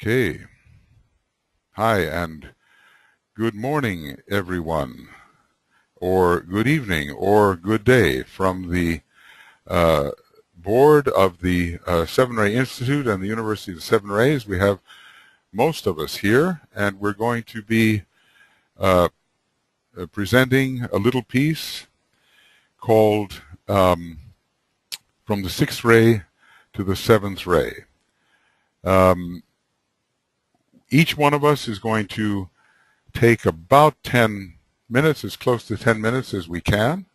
Okay. Hi and good morning, everyone, or good evening, or good day from the uh, board of the Seven Ray Institute and the University of the Seven Rays. We have most of us here, and we're going to be presenting a little piece called From the Sixth Ray to the Seventh Ray. Each one of us is going to take about 10 minutes, as close to 10 minutes as we can.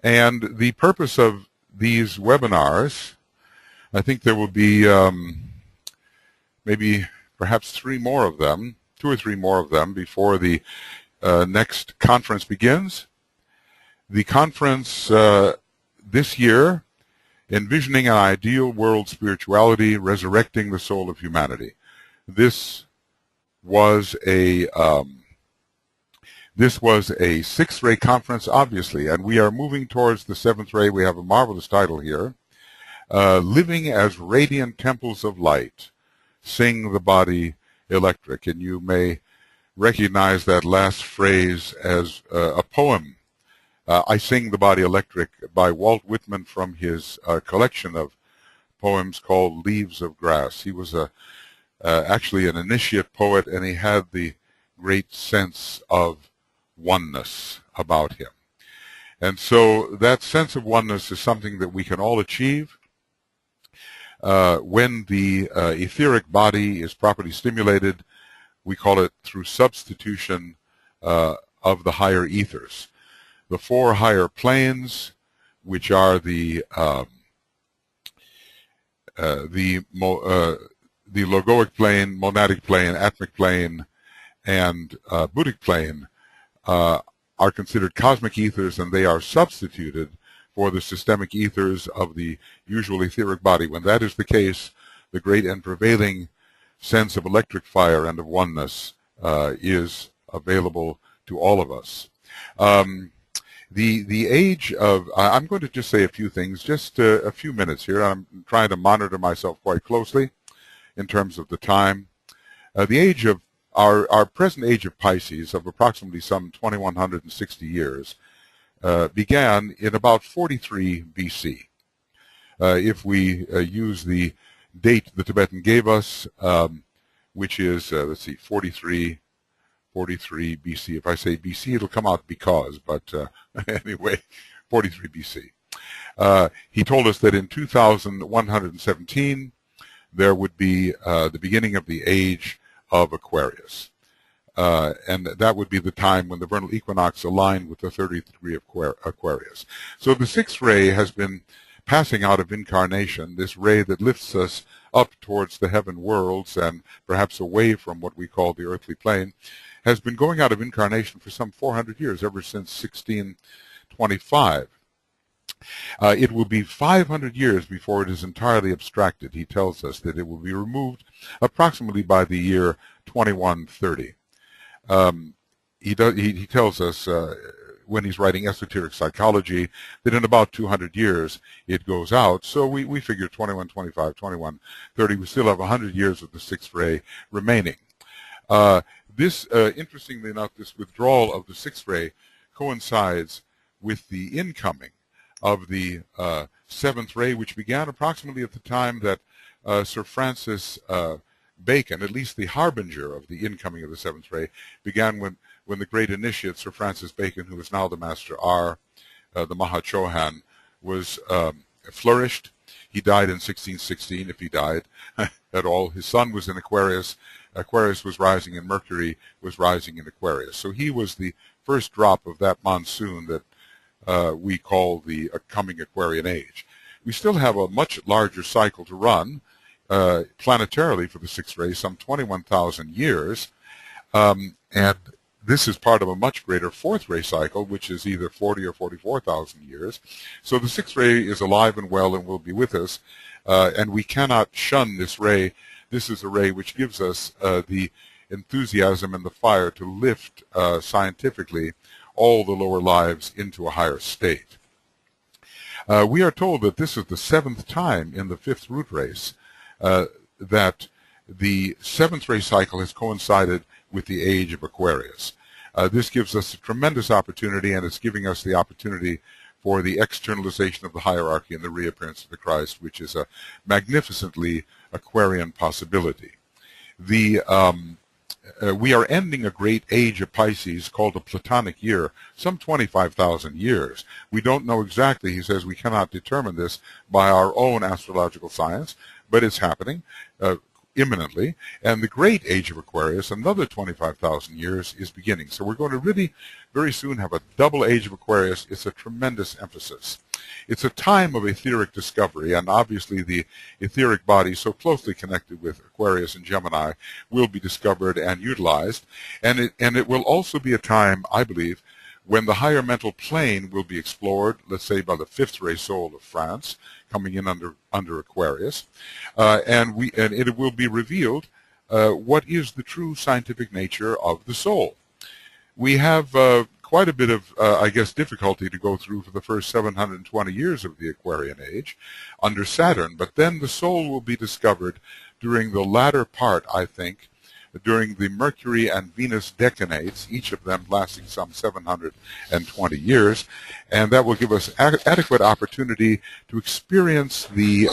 And the purpose of these webinars, I think there will be maybe perhaps two or three more of them before the next conference begins. The conference this year, Envisioning an Ideal World Spirituality, Resurrecting the Soul of Humanity. This was a sixth ray conference, obviously, and we are moving towards the seventh ray. We have a marvelous title here, Living as Radiant Temples of Light, Sing the Body Electric. And you may recognize that last phrase as a poem, I Sing the Body Electric, by Walt Whitman, from his collection of poems called Leaves of Grass. He was actually an initiate poet, and he had the great sense of oneness about him. And so that sense of oneness is something that we can all achieve when the etheric body is properly stimulated. We call it through substitution of the higher ethers. The four higher planes, which are the logoic plane, monadic plane, atmic plane, and buddhic plane, are considered cosmic ethers, and they are substituted for the systemic ethers of the usual etheric body. When that is the case, the great and prevailing sense of electric fire and of oneness is available to all of us. The age of, I'm going to just say a few things, just a few minutes here. I'm trying to monitor myself quite closely in terms of the time. The age of our present age of Pisces, of approximately some 2160 years, began in about 43 BC. If we use the date the Tibetan gave us, which is, let's see, 43 BC. If I say BC, it'll come out because, but anyway, 43 BC. He told us that in 2117, there would be the beginning of the age of Aquarius. And that would be the time when the vernal equinox aligned with the 30th degree of Aquarius. So the sixth ray has been passing out of incarnation, this ray that lifts us up towards the heaven worlds and perhaps away from what we call the earthly plane, has been going out of incarnation for some 400 years, ever since 1625. It will be 500 years before it is entirely abstracted. He tells us that it will be removed approximately by the year 2130. He tells us when he's writing Esoteric Psychology that in about 200 years it goes out. So we figure 2125, 2130, we still have 100 years of the sixth ray remaining. Interestingly enough, this withdrawal of the sixth ray coincides with the incoming of the seventh ray, which began approximately at the time that Sir Francis Bacon, at least the harbinger of the incoming of the seventh ray, began when the great initiate, Sir Francis Bacon, who is now the Master R, the Mahachohan, was flourished. He died in 1616, if he died at all. His sun was in Aquarius. Aquarius was rising, and Mercury was rising in Aquarius. So he was the first drop of that monsoon that we call the coming Aquarian age. We still have a much larger cycle to run planetarily for the sixth ray, some 21,000 years, and this is part of a much greater fourth ray cycle, which is either 40 or 44,000 years. So the sixth ray is alive and well and will be with us, and we cannot shun this ray. This is a ray which gives us the enthusiasm and the fire to lift scientifically all the lower lives into a higher state. We are told that this is the seventh time in the fifth root race that the seventh ray cycle has coincided with the age of Aquarius. This gives us a tremendous opportunity, and it's giving us the opportunity for the externalization of the hierarchy and the reappearance of the Christ, which is a magnificently Aquarian possibility. We are ending a great age of Pisces called the Platonic year, some 25,000 years. We don't know exactly, he says we cannot determine this by our own astrological science, but it's happening imminently. And the great age of Aquarius, another 25,000 years, is beginning. So we're going to really very soon have a double age of Aquarius. It's a tremendous emphasis. It's a time of etheric discovery, and obviously the etheric body so closely connected with Aquarius and Gemini will be discovered and utilized. And it will also be a time, I believe, when the higher mental plane will be explored, let's say by the fifth ray soul of France, coming in under Aquarius, and it will be revealed what is the true scientific nature of the soul. We have quite a bit of, I guess, difficulty to go through for the first 720 years of the Aquarian age under Saturn, but then the soul will be discovered during the latter part, I think, during the Mercury and Venus decanates, each of them lasting some 720 years, and that will give us adequate opportunity to experience the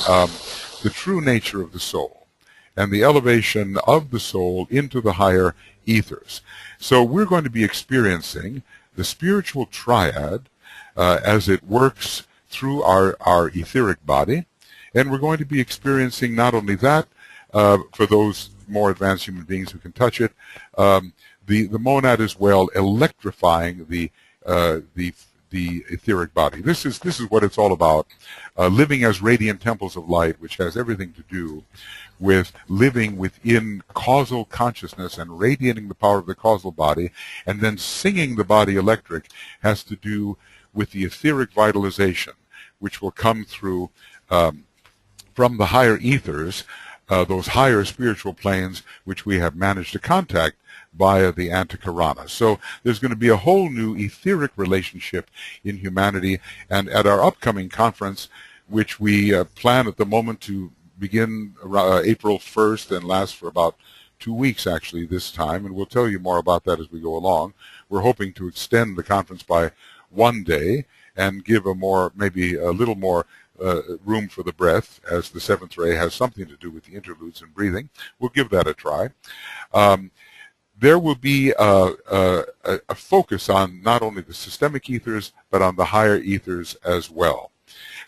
true nature of the soul and the elevation of the soul into the higher ethers. So we're going to be experiencing the spiritual triad as it works through our etheric body, and we're going to be experiencing not only that, for those more advanced human beings who can touch it, the monad as well, electrifying the etheric body. This is what it's all about, living as radiant temples of light, which has everything to do with living within causal consciousness and radiating the power of the causal body, and then singing the body electric has to do with the etheric vitalization, which will come through from the higher ethers, those higher spiritual planes which we have managed to contact via the Antikarana. So there's going to be a whole new etheric relationship in humanity, and at our upcoming conference, which we plan at the moment to begin April 1st and last for about 2 weeks actually this time, and we'll tell you more about that as we go along. We're hoping to extend the conference by 1 day and give maybe a little more room for the breath, as the seventh ray has something to do with the interludes and breathing. We'll give that a try. There will be a focus on not only the systemic ethers, but on the higher ethers as well.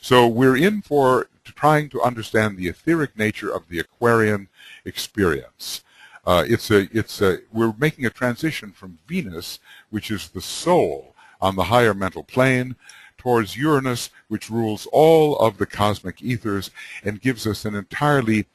So we're in for trying to understand the etheric nature of the Aquarian experience. We're making a transition from Venus, which is the soul on the higher mental plane, towards Uranus, which rules all of the cosmic ethers and gives us an entirely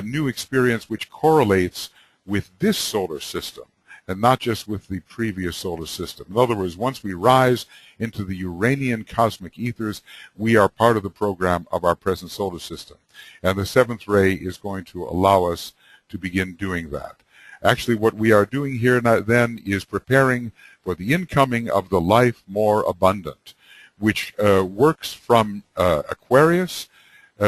new experience which correlates with this solar system and not just with the previous solar system. In other words, once we rise into the Uranian cosmic ethers, we are part of the program of our present solar system. And the seventh ray is going to allow us to begin doing that. Actually, what we are doing here then is preparing for the incoming of the life more abundant, which works from Aquarius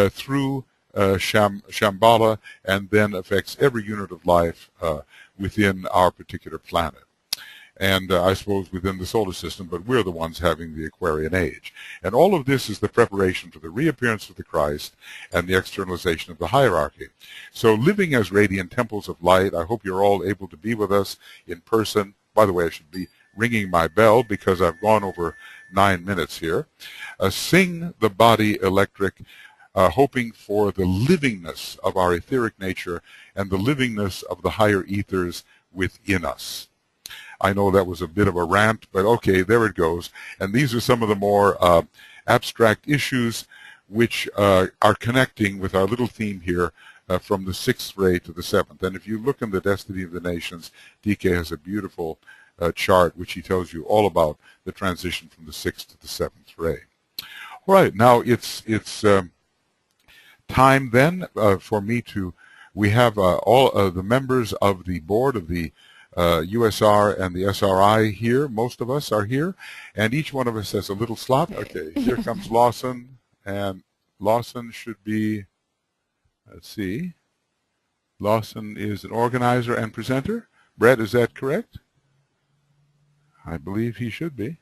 through Shambhala, and then affects every unit of life within our particular planet. And I suppose within the solar system, but we're the ones having the Aquarian age. And all of this is the preparation for the reappearance of the Christ and the externalization of the hierarchy. So living as radiant temples of light, I hope you're all able to be with us in person. By the way, I should be ringing my bell because I've gone over 9 minutes here. Sing the body electric, hoping for the livingness of our etheric nature and the livingness of the higher ethers within us. I know that was a bit of a rant, but okay, there it goes. And these are some of the more abstract issues which are connecting with our little theme here from the sixth ray to the seventh. And if you look in the Destiny of the Nations, DK has a beautiful chart which he tells you all about the transition from the sixth to the seventh ray. All right, now it's time then for me to, we have all the members of the board of the USR and the SRI here. Most of us are here, and each one of us has a little slot. Okay, here comes Lawson, and Lawson should be, let's see, Lawson is an organizer and presenter. Brett, is that correct? I believe he should be.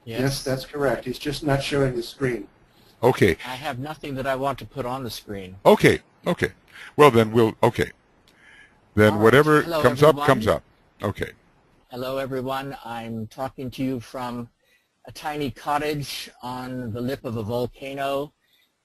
Yes, that's correct. He's just not showing the screen. Okay. I have nothing that I want to put on the screen. Okay. Okay. Well, then okay. Then All whatever right. Hello, comes everyone. up, comes up. Okay. Hello, everyone. I'm talking to you from a tiny cottage on the lip of a volcano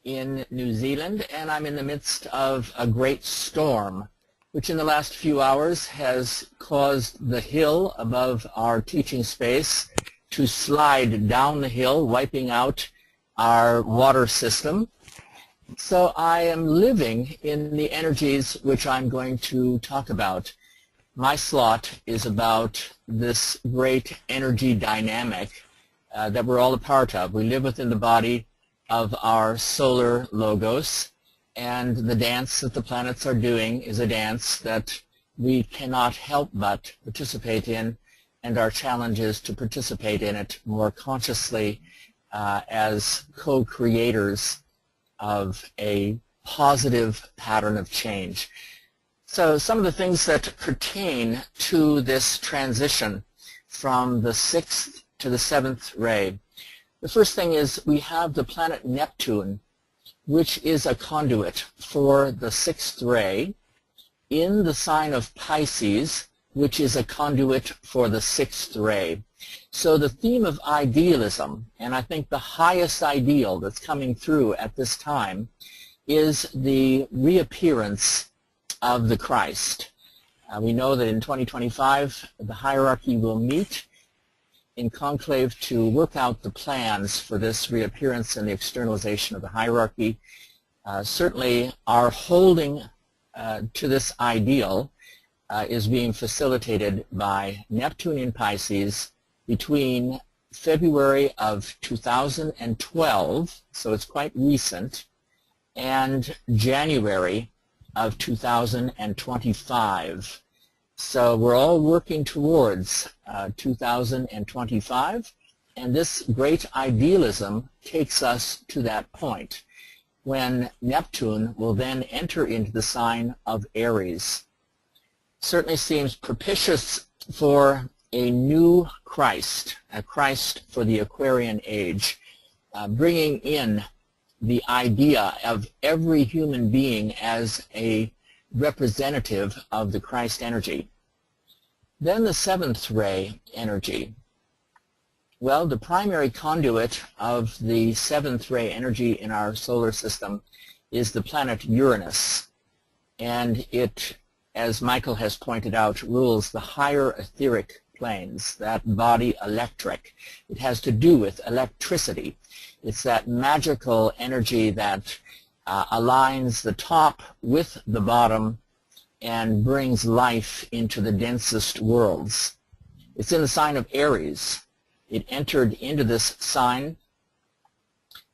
in New Zealand, and I'm in the midst of a great storm, which in the last few hours has caused the hill above our teaching space to slide down the hill, wiping out our water system. So I am living in the energies which I'm going to talk about. My slot is about this great energy dynamic that we're all a part of. We live within the body of our solar logos, and the dance that the planets are doing is a dance that we cannot help but participate in, and our challenge is to participate in it more consciously as co-creators of a positive pattern of change. So some of the things that pertain to this transition from the 6th to the 7th ray. The first thing is we have the planet Neptune, which is a conduit for the 6th ray, in the sign of Pisces, which is a conduit for the 6th ray. So the theme of idealism, and I think the highest ideal that's coming through at this time, is the reappearance of the Christ. We know that in 2025 the hierarchy will meet in conclave to work out the plans for this reappearance and the externalization of the hierarchy. Certainly our holding to this ideal is being facilitated by Neptune in Pisces between February of 2012, so it's quite recent, and January of 2025. So we're all working towards 2025, and this great idealism takes us to that point when Neptune will then enter into the sign of Aries. Certainly seems propitious for a new Christ, a Christ for the Aquarian age, bringing in the idea of every human being as a representative of the Christ energy. Then the 7th ray energy. Well, the primary conduit of the 7th ray energy in our solar system is the planet Uranus, and it, as Michael has pointed out, rules the higher etheric planes, that body electric. It has to do with electricity. It's that magical energy that aligns the top with the bottom and brings life into the densest worlds. It's in the sign of Aries. It entered into this sign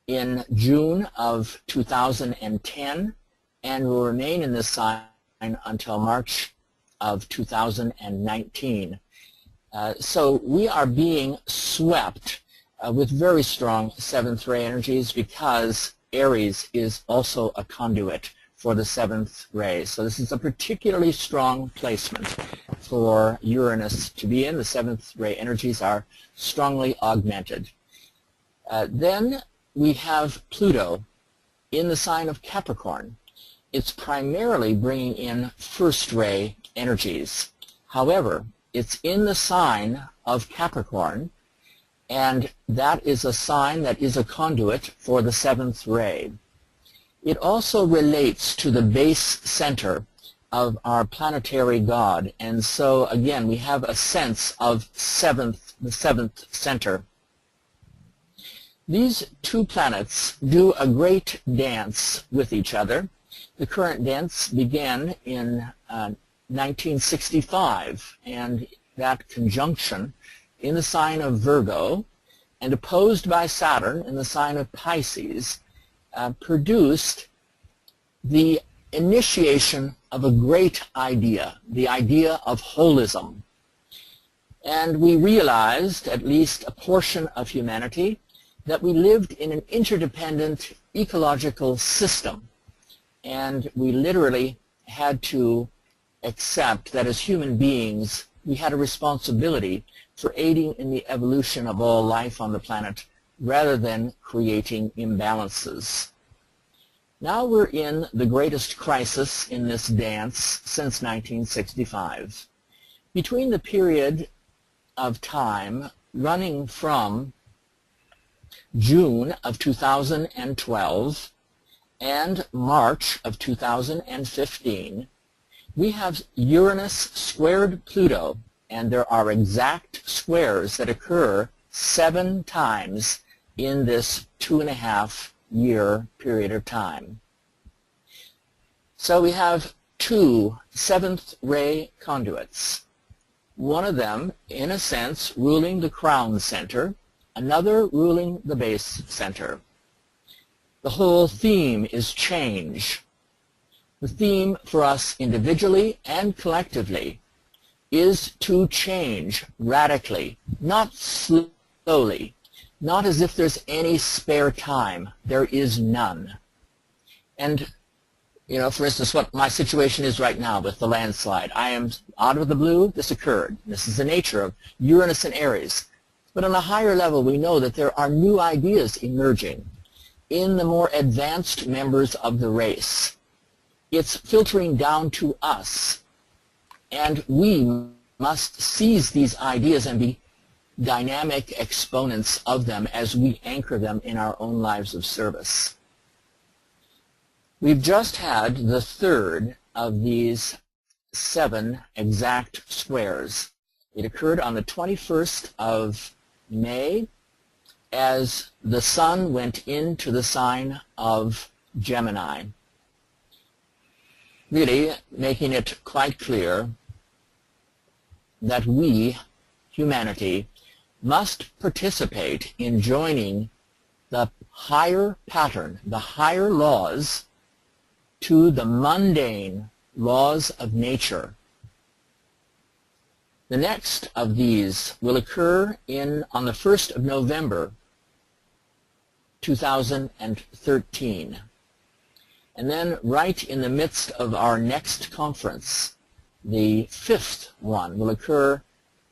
in June of 2010 and will remain in this sign until March of 2019. So we are being swept with very strong 7th ray energies because Aries is also a conduit for the 7th ray. So this is a particularly strong placement for Uranus to be in. The 7th ray energies are strongly augmented. Then we have Pluto in the sign of Capricorn. It's primarily bringing in 1st ray energies. However, it's in the sign of Capricorn, and that is a sign that is a conduit for the 7th ray. It also relates to the base center of our planetary god, and so again we have a sense of the 7th center. These two planets do a great dance with each other. The current dance began in 1965, and that conjunction in the sign of Virgo and opposed by Saturn in the sign of Pisces produced the initiation of a great idea, the idea of holism. And we realized, at least a portion of humanity, that we lived in an interdependent ecological system, and we literally had to accept that as human beings, we had a responsibility for aiding in the evolution of all life on the planet rather than creating imbalances. Now we're in the greatest crisis in this dance since 1965. Between the period of time running from June of 2012 and March of 2015, we have Uranus squared Pluto, and there are exact squares that occur 7 times in this 2.5-year period of time. So we have 2 seventh-ray conduits. One of them, in a sense, ruling the crown center, another ruling the base center. The whole theme is change. The theme for us individually and collectively is to change radically, not slowly, not as if there's any spare time. There is none. And, you know, for instance, what my situation is right now with the landslide. I am out of the blue, this occurred. This is the nature of Uranus and Aries. But on a higher level, we know that there are new ideas emerging in the more advanced members of the race. It's filtering down to us, and we must seize these ideas and be dynamic exponents of them as we anchor them in our own lives of service. We've just had the 3rd of these 7 exact squares. It occurred on the 21st of May as the Sun went into the sign of Gemini, really making it quite clear that we, humanity, must participate in joining the higher pattern, the higher laws, to the mundane laws of nature. The next of these will occur on the 1st of November 2013. And then right in the midst of our next conference, the 5th one will occur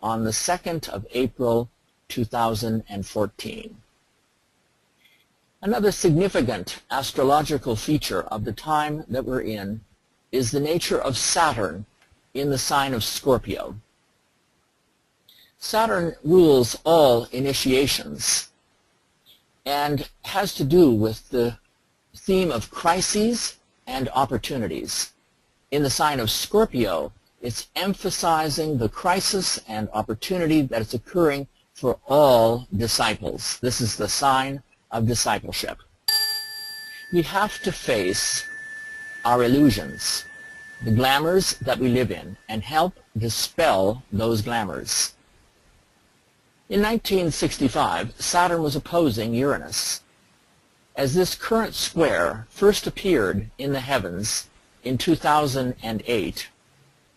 on the 2nd of April 2014. Another significant astrological feature of the time that we're in is the nature of Saturn in the sign of Scorpio. Saturn rules all initiations and has to do with the theme of crises and opportunities. In the sign of Scorpio, it's emphasizing the crisis and opportunity that is occurring for all disciples. This is the sign of discipleship. We have to face our illusions, the glamours that we live in, and help dispel those glamours. In 1965, Saturn was opposing Uranus. As this current square first appeared in the heavens in 2008,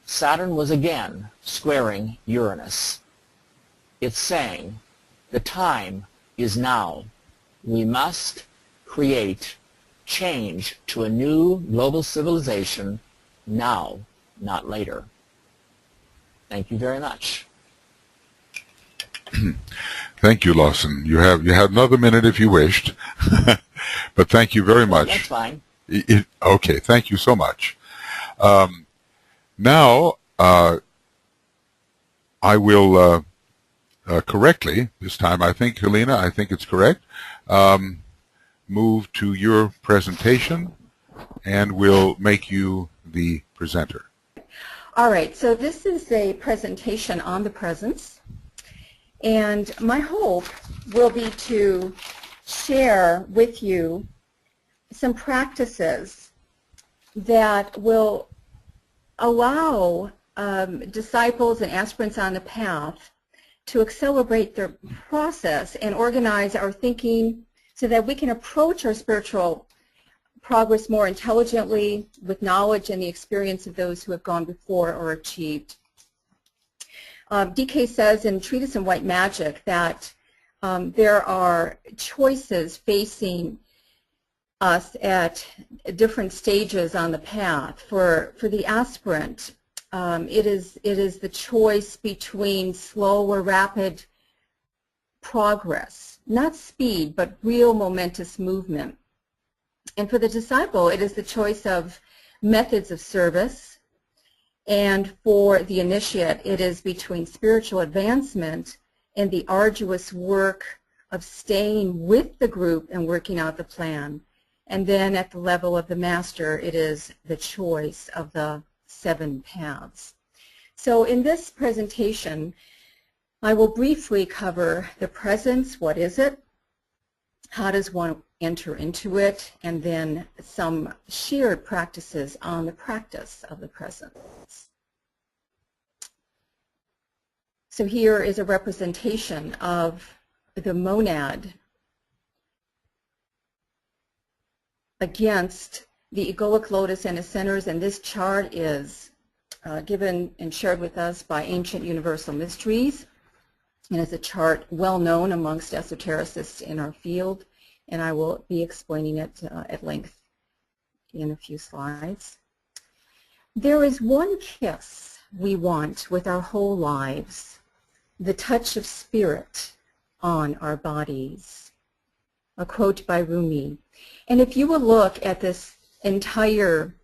Saturn was again squaring Uranus. It's saying, the time is now. We must create change to a new global civilization now, not later. Thank you very much. Thank you, Lawson. You have another minute if you wished, but thank you very much. That's fine. Okay, thank you so much. Now, I will correctly, this time I think, Helena, I think it's correct, move to your presentation, and we'll make you the presenter. All right, so this is a presentation on the presence. And my hope will be to share with you some practices that will allow disciples and aspirants on the path to accelerate their process and organize our thinking so that we can approach our spiritual progress more intelligently with knowledge and the experience of those who have gone before or achieved. DK says in Treatise on White Magic that there are choices facing us at different stages on the path. For the aspirant, it is the choice between slow or rapid progress, not speed, but real momentous movement. And for the disciple, it is the choice of methods of service. And for the initiate, it is between spiritual advancement and the arduous work of staying with the group and working out the plan. And then at the level of the master, it is the choice of the 7 paths. So in this presentation, I will briefly cover the presence, what is it, how does one enter into it, and then some shared practices on the practice of the presence. So here is a representation of the monad against the egoic lotus and its centers, and this chart is given and shared with us by Ancient Universal Mysteries, and is a chart well known amongst esotericists in our field, and I will be explaining it at length in a few slides. There is one kiss we want with our whole lives, the touch of spirit on our bodies. A quote by Rumi. And if you will look at this entire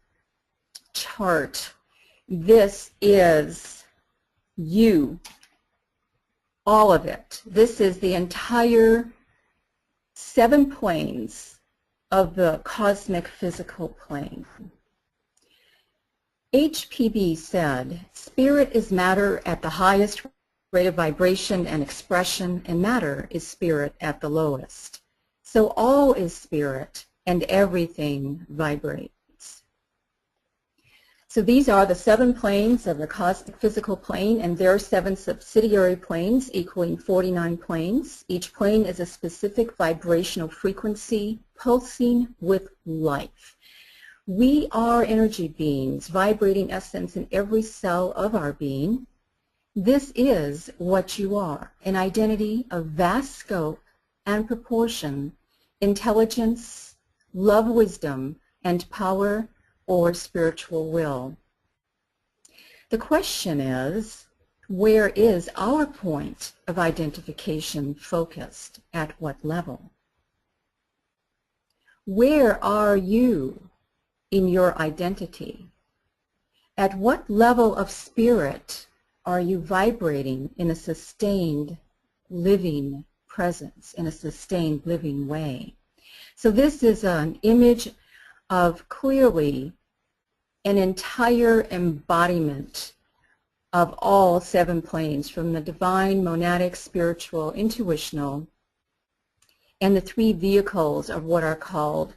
chart, this is you, all of it. This is the entire 7 planes of the cosmic physical plane. HPB said, spirit is matter at the highest rate of vibration and expression, and matter is spirit at the lowest. So all is spirit, and everything vibrates. So these are the 7 planes of the cosmic physical plane, and there are 7 subsidiary planes equaling 49 planes. Each plane is a specific vibrational frequency pulsing with life. We are energy beings, vibrating essence in every cell of our being. This is what you are, an identity of vast scope and proportion, intelligence, love, wisdom, and power or spiritual will. The question is, where is our point of identification focused? At what level? Where are you in your identity? At what level of spirit are you vibrating in a sustained living presence, in a sustained living way? So this is an image of clearly an entire embodiment of all 7 planes, from the divine, monadic, spiritual, intuitional, and the 3 vehicles of what are called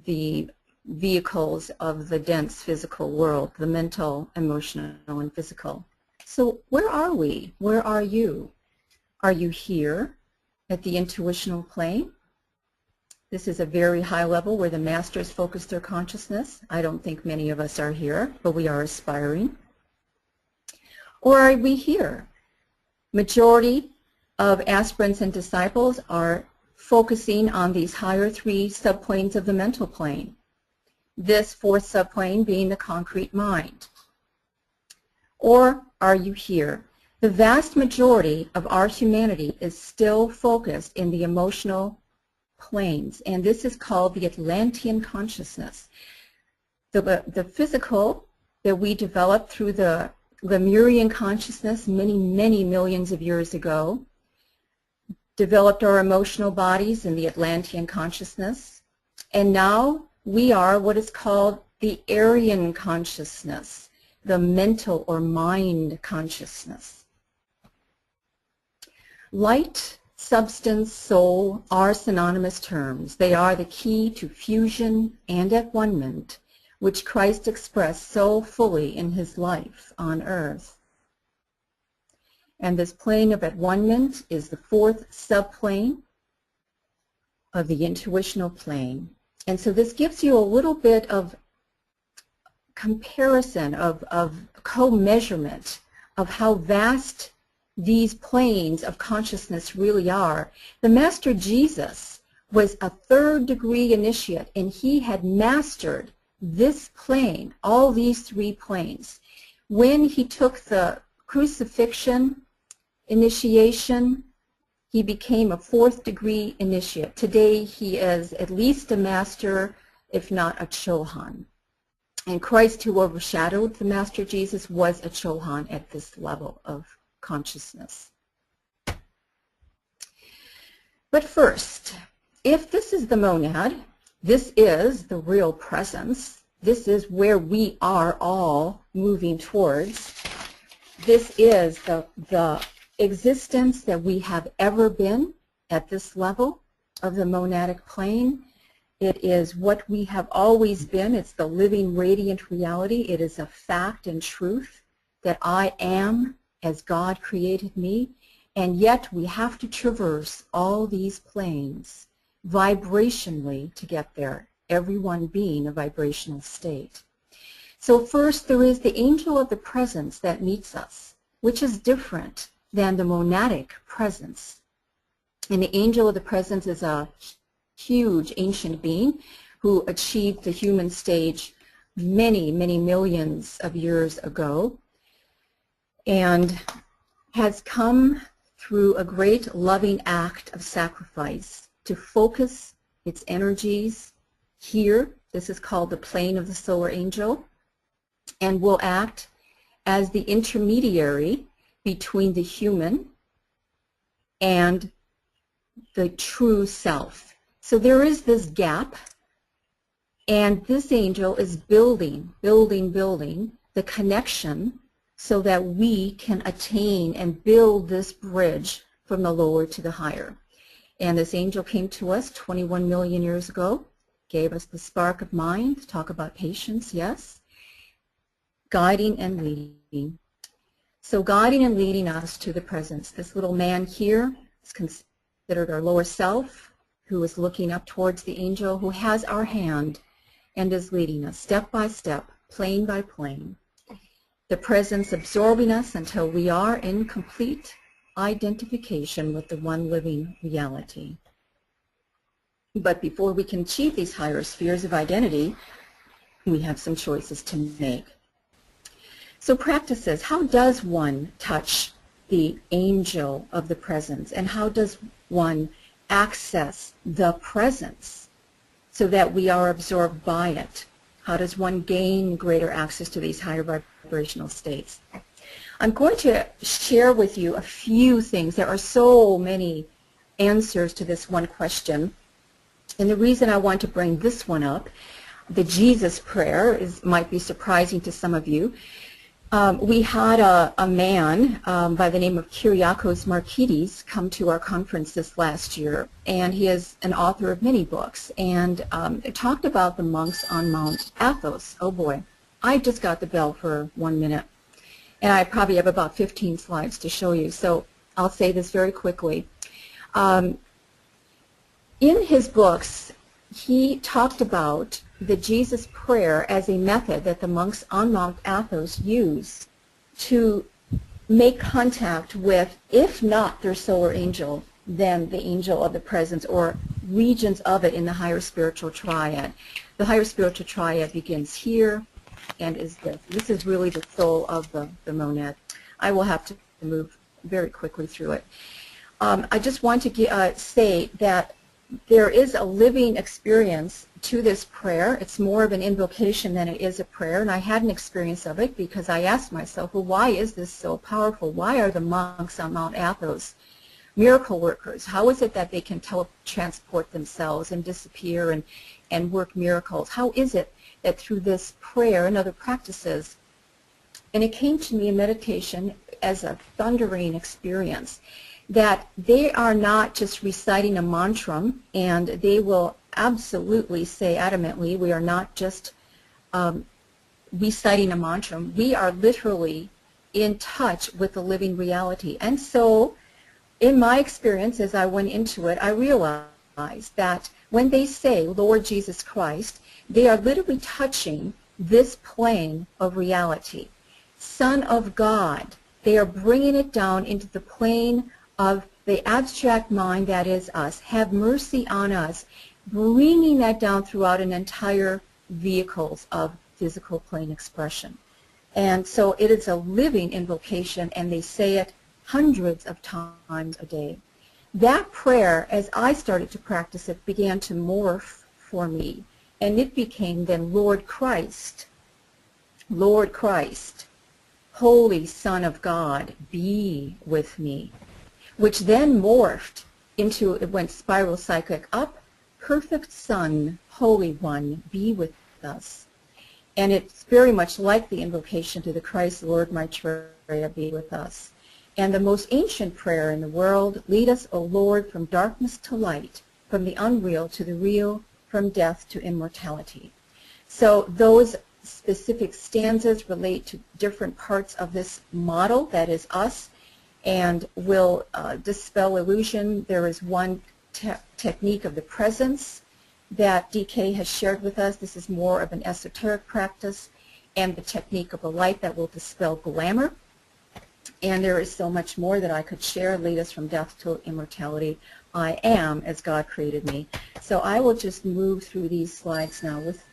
the vehicles of the dense physical world, the mental, emotional, and physical. So where are we? Where are you? Are you here at the intuitional plane? This is a very high level where the masters focus their consciousness. I don't think many of us are here, but we are aspiring. Or are we here? Majority of aspirants and disciples are focusing on these higher 3 subplanes of the mental plane. This 4th subplane being the concrete mind. Or are you here? The vast majority of our humanity is still focused in the emotional planes, and this is called the Atlantean consciousness. The physical that we developed through the Lemurian consciousness many, many millions of years ago developed our emotional bodies in the Atlantean consciousness, and now we are what is called the Aryan consciousness, the mental or mind consciousness. Light, substance, soul are synonymous terms. They are the key to fusion and at-one-ment, which Christ expressed so fully in his life on earth. And this plane of at-one-ment is the 4th subplane of the intuitional plane. And so this gives you a little bit of comparison, of co-measurement of how vast these planes of consciousness really are. The Master Jesus was a third-degree initiate, and he had mastered this plane, all these three planes. When he took the crucifixion initiation, he became a fourth-degree initiate. Today, he is at least a master, if not a Chohan. And Christ, who overshadowed the Master Jesus, was a Chohan at this level of consciousness. But first, if this is the monad, this is the real presence, this is where we are all moving towards, this is the existence that we have ever been at this level of the monadic plane. It is what we have always been. It's the living, radiant reality. It is a fact and truth that I am as God created me, and yet we have to traverse all these planes vibrationally to get there, everyone being a vibrational state. So first there is the angel of the presence that meets us, which is different than the monadic presence. And the angel of the presence is a huge ancient being who achieved the human stage many, many millions of years ago and has come through a great loving act of sacrifice to focus its energies here. This is called the plane of the solar angel, and will act as the intermediary between the human and the true self. So there is this gap, and this angel is building the connection so that we can attain and build this bridge from the lower to the higher. And this angel came to us 21 million years ago, gave us the spark of mind, talk about patience, yes, guiding and leading. So guiding and leading us to the presence. This little man here is considered our lower self, who is looking up towards the angel, who has our hand and is leading us step by step, plane by plane. The presence absorbing us until we are in complete identification with the one living reality. But before we can achieve these higher spheres of identity, we have some choices to make. So practices, how does one touch the angel of the presence, and how does one access the presence so that we are absorbed by it? How does one gain greater access to these higher vibrational states? I'm going to share with you a few things. There are so many answers to this one question, and the reason I want to bring this one up, the Jesus prayer, might be surprising to some of you. We had a man by the name of Kyriakos Markides come to our conference this last year, and he is an author of many books, and it talked about the monks on Mount Athos. Oh boy, I just got the bell for 1 minute, and I probably have about 15 slides to show you, so I'll say this very quickly. In his books, he talked about the Jesus prayer as a method that the monks on Mount Athos used to make contact with, if not their solar angel, then the angel of the presence, or regions of it in the higher spiritual triad. The higher spiritual triad begins here and is this. This is really the soul of the monad. I will have to move very quickly through it. I just want to say that there is a living experience to this prayer. It's more of an invocation than it is a prayer, and I had an experience of it because I asked myself, well, why is this so powerful? Why are the monks on Mount Athos miracle workers? How is it that they can transport themselves and disappear and work miracles? How is it that through this prayer and other practices, and it came to me in meditation as a thundering experience, that they are not just reciting a mantra, and they will absolutely say adamantly, we are not just reciting a mantra. We are literally in touch with the living reality. And so, in my experience, as I went into it, I realized that when they say, Lord Jesus Christ, they are literally touching this plane of reality. Son of God, they are bringing it down into the plane of the abstract mind that is us, have mercy on us, bringing that down throughout an entire vehicles of physical plane expression. And so it is a living invocation, and they say it hundreds of times a day. That prayer, as I started to practice it, began to morph for me, and it became then Lord Christ, Holy Son of God, be with me, which then morphed into, it went spiral cyclic up, perfect Son, Holy One, be with us. And it's very much like the invocation to the Christ, Lord Maitreya, be with us. And the most ancient prayer in the world, lead us, O Lord, from darkness to light, from the unreal to the real, from death to immortality. So those specific stanzas relate to different parts of this model, that is us, and will dispel illusion. There is one technique of the presence that DK has shared with us. This is more of an esoteric practice, and the technique of the light that will dispel glamour. And there is so much more that I could share, lead us from death to immortality. I am as God created me. So I will just move through these slides now with,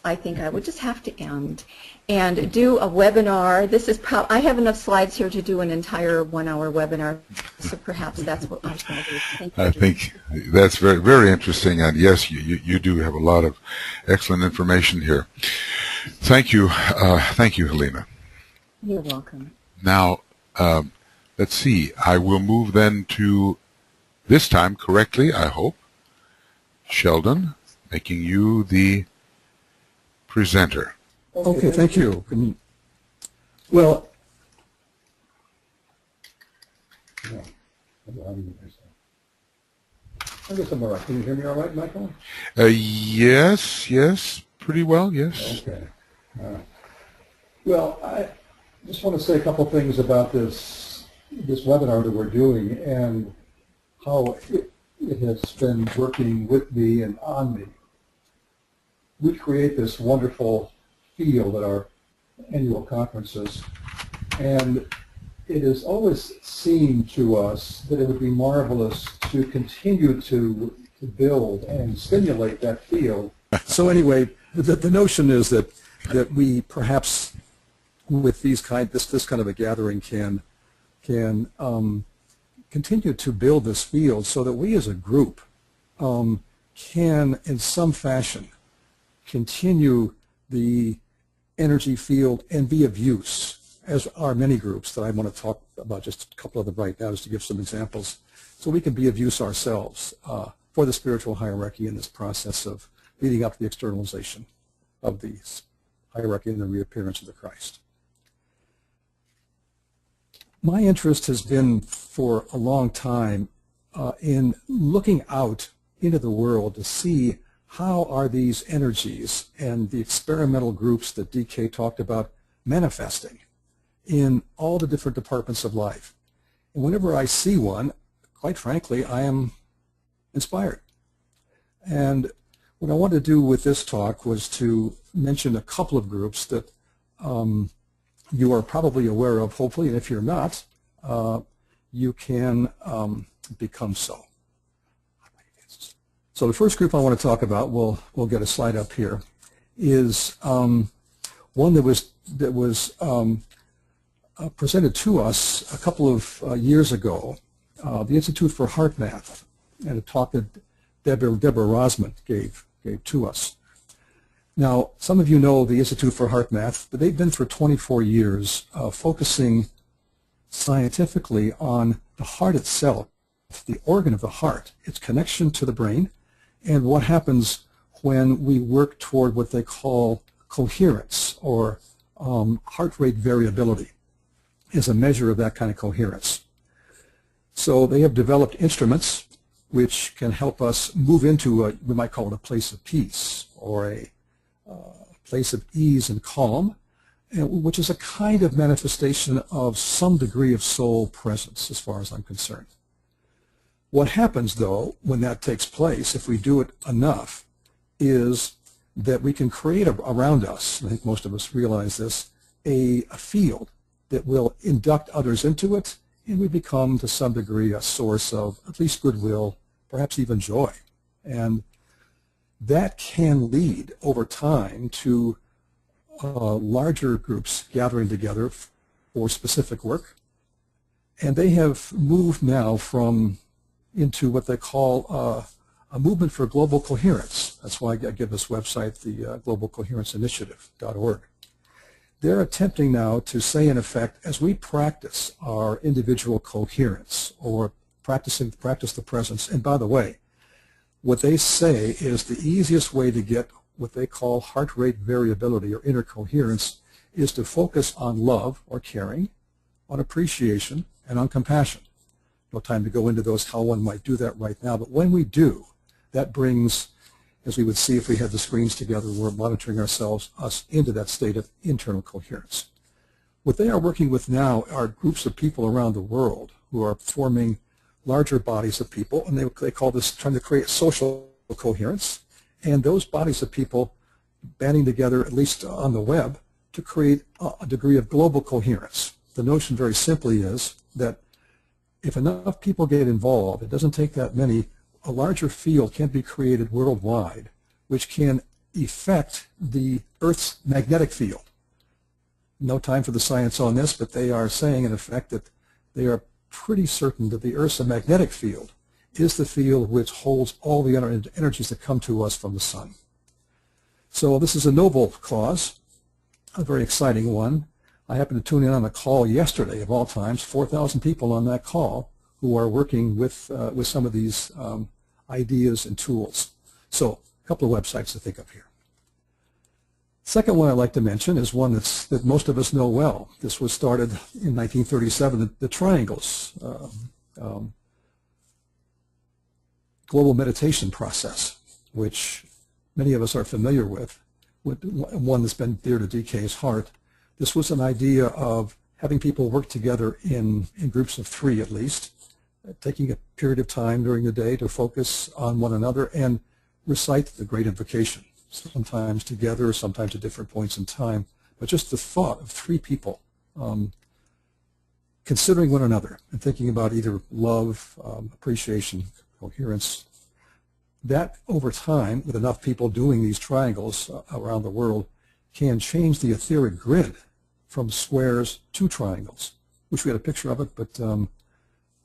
I think I would just have to end and do a webinar. This is I have enough slides here to do an entire 1-hour webinar, so perhaps that's what I'm going to do. Thank you. I think that's very, very interesting, and yes, you do have a lot of excellent information here. Thank you, Helena. You're welcome. Now, let's see. I will move then to, this time correctly, I hope, Sheldon, making you the presenter. Okay, thank you. Well, I guess I'm all right. Can you hear me all right, Michael? Yes, pretty well, yes. Okay. Well, I just want to say a couple things about this webinar that we're doing and how it has been working with me and on me. We create this wonderful field at our annual conferences, and it has always seemed to us that it would be marvelous to continue to build and stimulate that field. So anyway, the notion is that we perhaps with this kind of a gathering can continue to build this field so that we as a group can in some fashion continue the energy field and be of use, as are many groups that I want to talk about, just a couple of them right now, just to give some examples, so we can be of use ourselves for the spiritual hierarchy in this process of leading up to the externalization of the hierarchy and the reappearance of the Christ. My interest has been for a long time in looking out into the world to see how are these energies and the experimental groups that DK talked about manifesting in all the different departments of life. And whenever I see one, quite frankly, I am inspired. And what I wanted to do with this talk was to mention a couple of groups that you are probably aware of, hopefully, and if you're not, you can become so. So the first group I want to talk about, we'll get a slide up here, is one that was presented to us a couple of years ago, the Institute for HeartMath, and a talk that Deborah Rosman gave to us. Now, some of you know the Institute for HeartMath, but they've been for 24 years focusing scientifically on the heart itself, the organ of the heart, its connection to the brain, and what happens when we work toward what they call coherence, or heart rate variability is a measure of that kind of coherence. So they have developed instruments which can help us move into we might call it a place of peace, or a place of ease and calm, which is a kind of manifestation of some degree of soul presence as far as I'm concerned. What happens, though, when that takes place, if we do it enough, is that we can create around us, I think most of us realize this, a field that will induct others into it and we become to some degree a source of at least goodwill, perhaps even joy. And that can lead over time to larger groups gathering together for specific work. And they have moved now into what they call a movement for global coherence. That's why I give this website the globalcoherenceinitiative.org. They're attempting now to say, in effect, as we practice our individual coherence or practice the presence, and by the way, what they say is the easiest way to get what they call heart rate variability or inner coherence is to focus on love or caring, on appreciation, and on compassion. No time to go into those, how one might do that right now, but when we do, that brings, as we would see if we had the screens together, we're monitoring us into that state of internal coherence. What they are working with now are groups of people around the world who are forming larger bodies of people, and they call this trying to create social coherence, and those bodies of people banding together, at least on the web, to create a degree of global coherence. The notion very simply is that if enough people get involved, it doesn't take that many, a larger field can be created worldwide which can affect the Earth's magnetic field. No time for the science on this, but they are saying in effect that they are pretty certain that the Earth's magnetic field is the field which holds all the energies that come to us from the sun. So this is a noble cause, a very exciting one. I happened to tune in on a call yesterday, of all times, 4,000 people on that call who are working with some of these ideas and tools. So a couple of websites to think of here. Second one I'd like to mention is one that most of us know well. This was started in 1937, the Triangles, global meditation process, which many of us are familiar with one that's been dear to DK's heart. This was an idea of having people work together in groups of 3 at least, taking a period of time during the day to focus on one another and recite the Great Invocation, sometimes together, sometimes at different points in time. But just the thought of 3 people considering one another and thinking about either love, appreciation, coherence, that over time, with enough people doing these triangles around the world, can change the etheric grid from squares to triangles. Wish we had a picture of it, but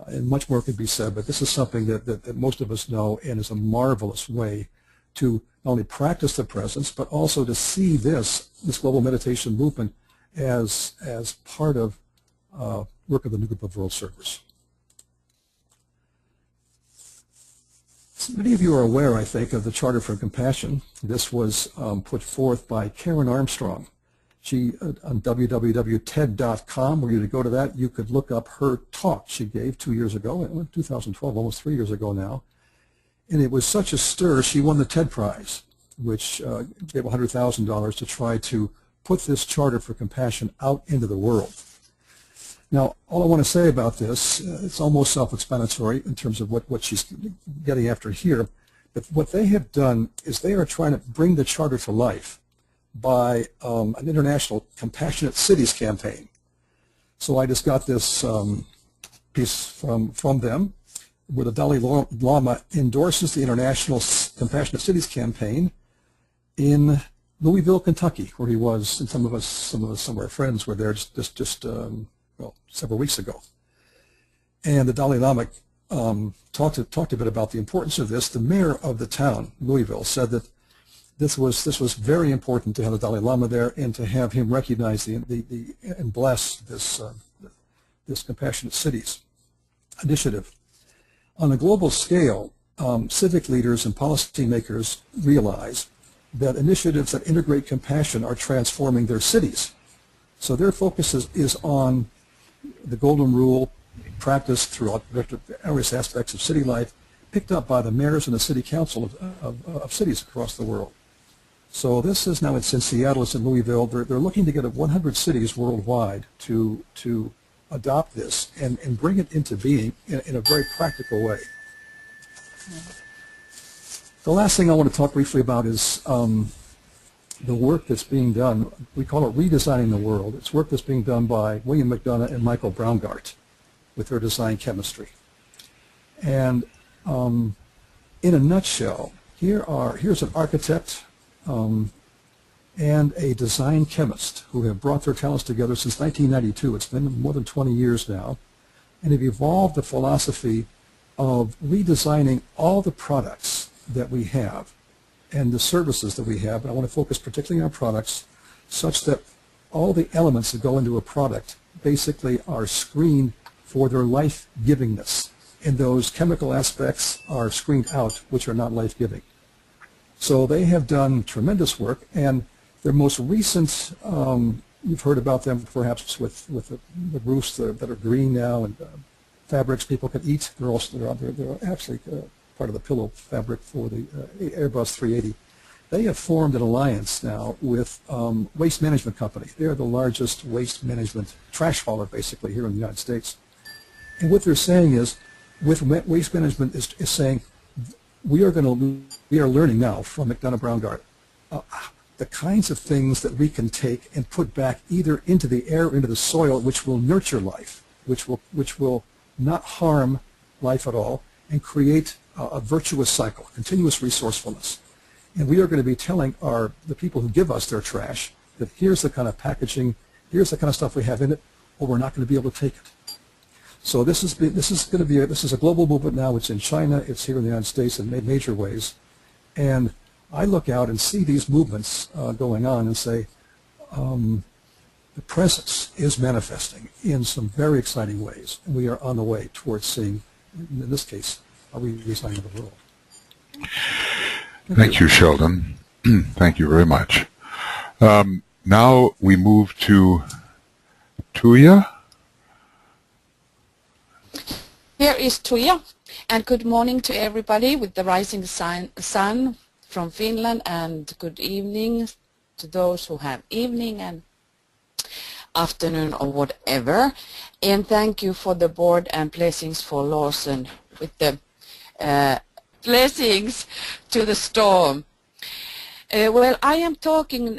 and much more could be said. But this is something that most of us know and is a marvelous way to not only practice the presence, but also to see this global meditation movement as part of work of the new group of world servers. So many of you are aware, I think, of the Charter for Compassion. This was put forth by Karen Armstrong. She, on www.ted.com, were you to go to that, you could look up her talk she gave 2 years ago, 2012, almost 3 years ago now. And it was such a stir, she won the TED Prize, which gave $100,000 to try to put this Charter for Compassion out into the world. Now, all I want to say about this, it's almost self-explanatory in terms of what she's getting after here, but what they have done is they are trying to bring the Charter to life by an international Compassionate Cities campaign. So I just got this piece from them where the Dalai Lama endorses the International Compassionate Cities campaign in Louisville, Kentucky, where he was, and some of our friends were there just well, several weeks ago. And the Dalai Lama talked a bit about the importance of this. The mayor of the town, Louisville, said that this was very important to have the Dalai Lama there and to have him recognize and bless this Compassionate Cities initiative. On a global scale, civic leaders and policymakers realize that initiatives that integrate compassion are transforming their cities. So their focus is on the Golden Rule practiced throughout various aspects of city life, picked up by the mayors and the city council of cities across the world. So this is now, it's in Seattle, it's in Louisville. They're looking to get 100 cities worldwide to adopt this and bring it into being in a very practical way. The last thing I want to talk briefly about is the work that's being done. We call it Redesigning the World. It's work that's being done by William McDonough and Michael Braungart. with their design chemistry. And in a nutshell, here's an architect and a design chemist who have brought their talents together since 1992. It's been more than 20 years now, and have evolved the philosophy of redesigning all the products that we have and the services that we have. And I want to focus particularly on products such that all the elements that go into a product basically are screened for their life-givingness, and those chemical aspects are screened out, which are not life-giving. So they have done tremendous work, and their most recent, you've heard about them perhaps with the roofs that are green now, and fabrics people can eat. They're actually part of the pillow fabric for the Airbus 380. They have formed an alliance now with Waste Management Company. They're the largest waste management trash hauler, basically, here in the United States. And what they're saying is, with Waste Management is saying, we are learning now from McDonough Brownguard the kinds of things that we can take and put back either into the air or into the soil, which will nurture life, which will not harm life at all, and create a virtuous cycle, continuous resourcefulness. And we are going to be telling the people who give us their trash that here's the kind of packaging, here's the kind of stuff we have in it, or we're not going to be able to take it. So this is a global movement now. It's in China, it's here in the United States in major ways, and I look out and see these movements going on and say the presence is manifesting in some very exciting ways, and we are on the way towards seeing, in this case, a redesigning of the world. Thank you, Sheldon. Thank you very much. Now we move to Tuija. Here is Tuija, and good morning to everybody with the rising sun from Finland, and good evening to those who have evening and afternoon or whatever. And thank you for the board and blessings for Lawson with the blessings to the storm. Well, I am talking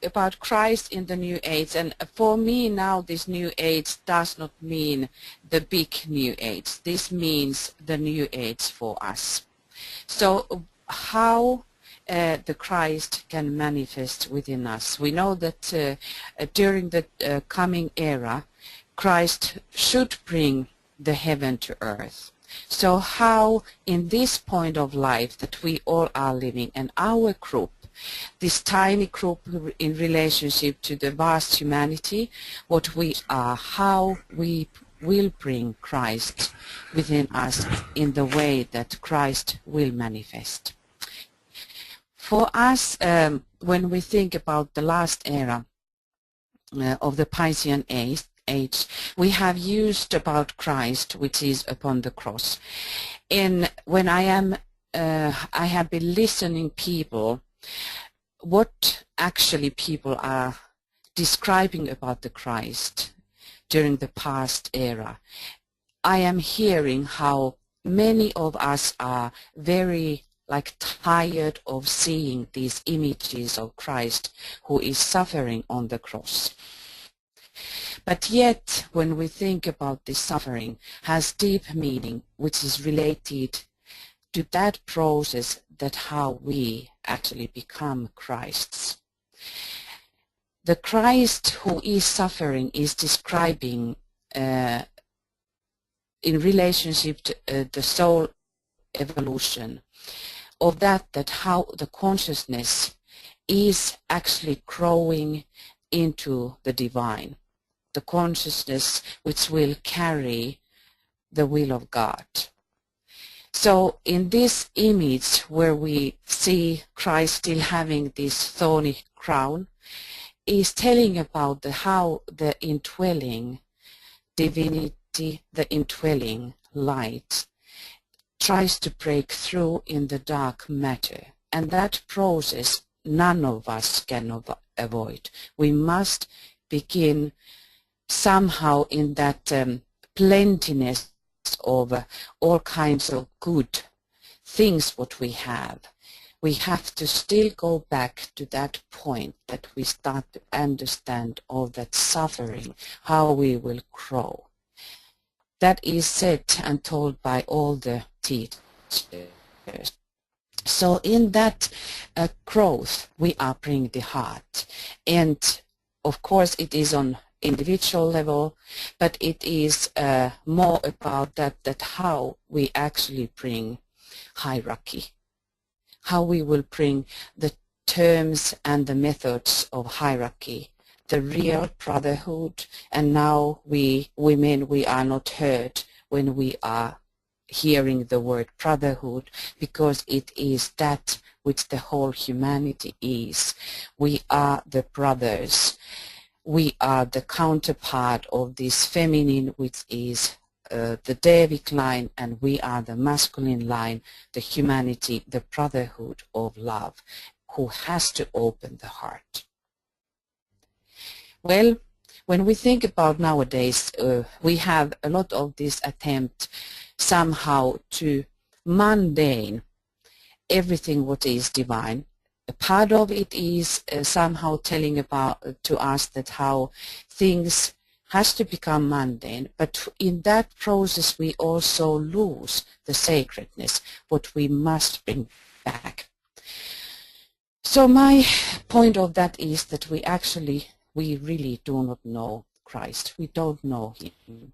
about Christ in the New Age, and for me now this New Age does not mean the big New Age. This means the New Age for us. So how the Christ can manifest within us. We know that during the coming era, Christ should bring the heaven to earth. So how in this point of life that we all are living, and our group, this tiny group in relationship to the vast humanity, what we are, how we will bring Christ within us in the way that Christ will manifest. For us, when we think about the last era of the Piscean age, we have used about Christ, which is upon the cross. And when I have been listening people, what actually people are describing about the Christ during the past era, I am hearing how many of us are very tired of seeing these images of Christ who is suffering on the cross. But yet, when we think about this suffering, has deep meaning, which is related to that process that how we actually become Christs. The Christ who is suffering is describing in relationship to the soul evolution of that how the consciousness is actually growing into the divine, the consciousness which will carry the will of God. So in this image where we see Christ still having this thorny crown, is telling about how the indwelling divinity, the indwelling light, tries to break through in the dark matter. And that process none of us can avoid. We must begin somehow in that plentiness of all kinds of good things what we have. We have to still go back to that point that we start to understand all that suffering, how we will grow. that is said and told by all the teachers. So in that growth, we are bringing the heart. And of course, it is on individual level, but it is more about that how we actually bring hierarchy, how we will bring the terms and the methods of hierarchy, the real brotherhood, and now we women, we are not hurt when we are hearing the word brotherhood, because it is that which the whole humanity is. We are the brothers. We are the counterpart of this feminine, which is the Davidic line, and we are the masculine line, the humanity, the brotherhood of love, who has to open the heart. Well, when we think about nowadays, we have a lot of this attempt somehow to mundane everything what is divine. A part of it is somehow telling about to us that how things has to become mundane, but in that process we also lose the sacredness, what we must bring back. So my point of that is that we really do not know Christ. We don't know him.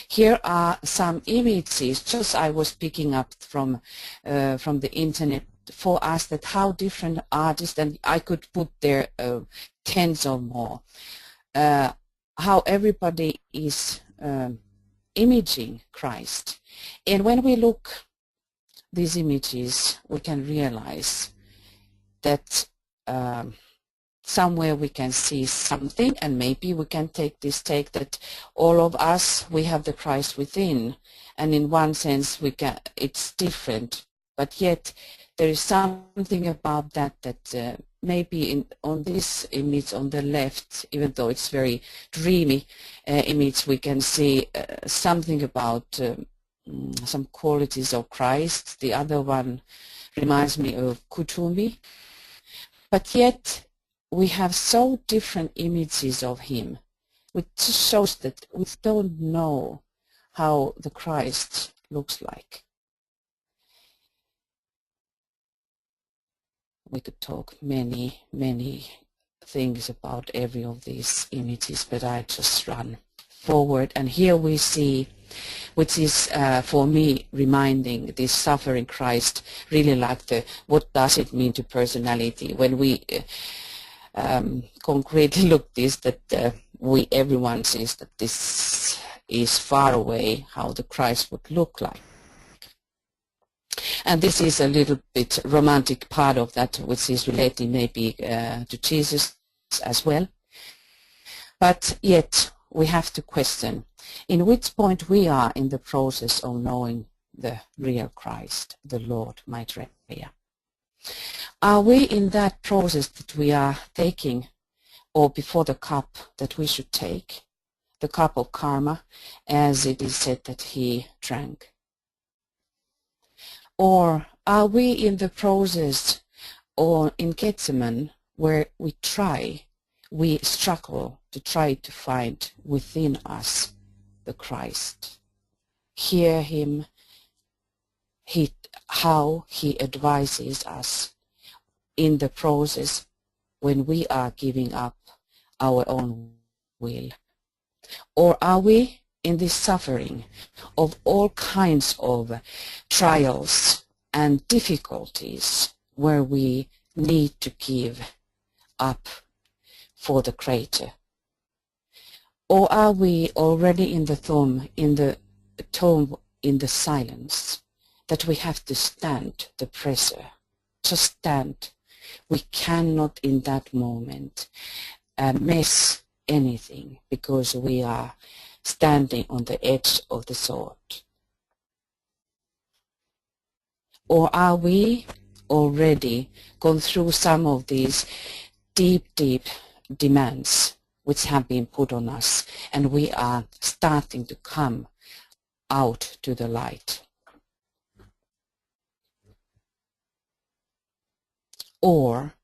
Here are some images, just I was picking up from the internet for us, that how different artists, and I could put there tens or more, how everybody is imaging Christ. And when we look these images, we can realize that somewhere we can see something, and maybe we can take this take that all of us, we have the Christ within, and in one sense it's different, but yet there is something about that maybe on this image on the left, even though it's very dreamy image, we can see something about some qualities of Christ. The other one reminds me of Kuthumi, but yet we have so different images of him, which just shows that we don't know how the Christ looks like. We could talk many things about every of these images, but I just run forward. And here we see, which is for me reminding this suffering Christ, really like what does it mean to personality when we concretely look this, that everyone sees that this is far away how the Christ would look like. And this is a little bit romantic part of that, which is related maybe to Jesus as well. But yet we have to question in which point we are in the process of knowing the real Christ, the Lord Maitreya. Are we in that process that we are taking, or before the cup that we should take, the cup of karma, as it is said that he drank? Or are we in the process, or in Gethsemane, where we struggle to try to find within us the Christ, hear him, how he advises us in the process when we are giving up our own will? Or are we in this suffering of all kinds of trials and difficulties where we need to give up for the greater? Or are we already in the tomb, in the silence, that we have to stand the pressure, just stand? We cannot in that moment miss anything, because we are standing on the edge of the sword. Or are we already gone through some of these deep demands which have been put on us, and we are starting to come out to the light? Or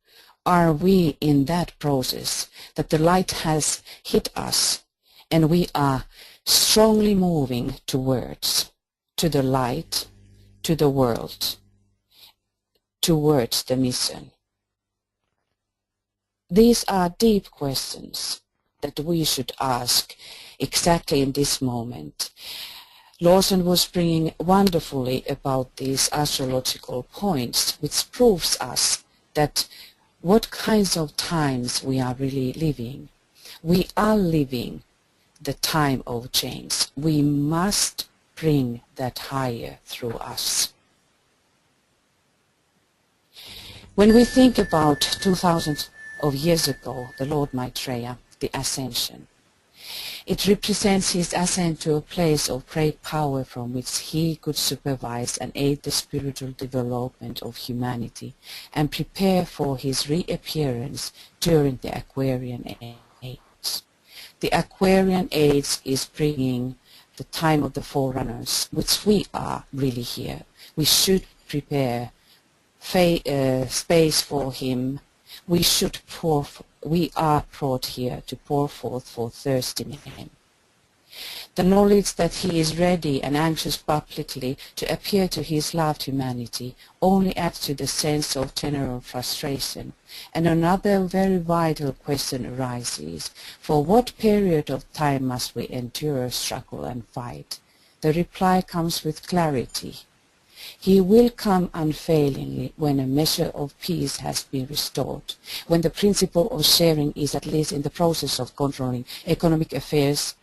are we in that process that the light has hit us and we are strongly moving towards, to the light, to the world, towards the mission. These are deep questions that we should ask exactly in this moment. Lawson was bringing wonderfully about these astrological points, which proves us that what kinds of times we are really living. We are living the time of change. We must bring that higher through us. When we think about 2000 of years ago, the Lord Maitreya, the ascension, it represents his ascent to a place of great power from which he could supervise and aid the spiritual development of humanity and prepare for his reappearance during the Aquarian Age. The Aquarian Age is bringing the time of the forerunners, which we are really here. We should prepare space for him. We are brought here to pour forth for thirsty men. The knowledge that he is ready and anxious publicly to appear to his loved humanity only adds to the sense of general frustration. And another very vital question arises: for what period of time must we endure, struggle and fight? The reply comes with clarity. He will come unfailingly when a measure of peace has been restored, when the principle of sharing is at least in the process of controlling economic affairs,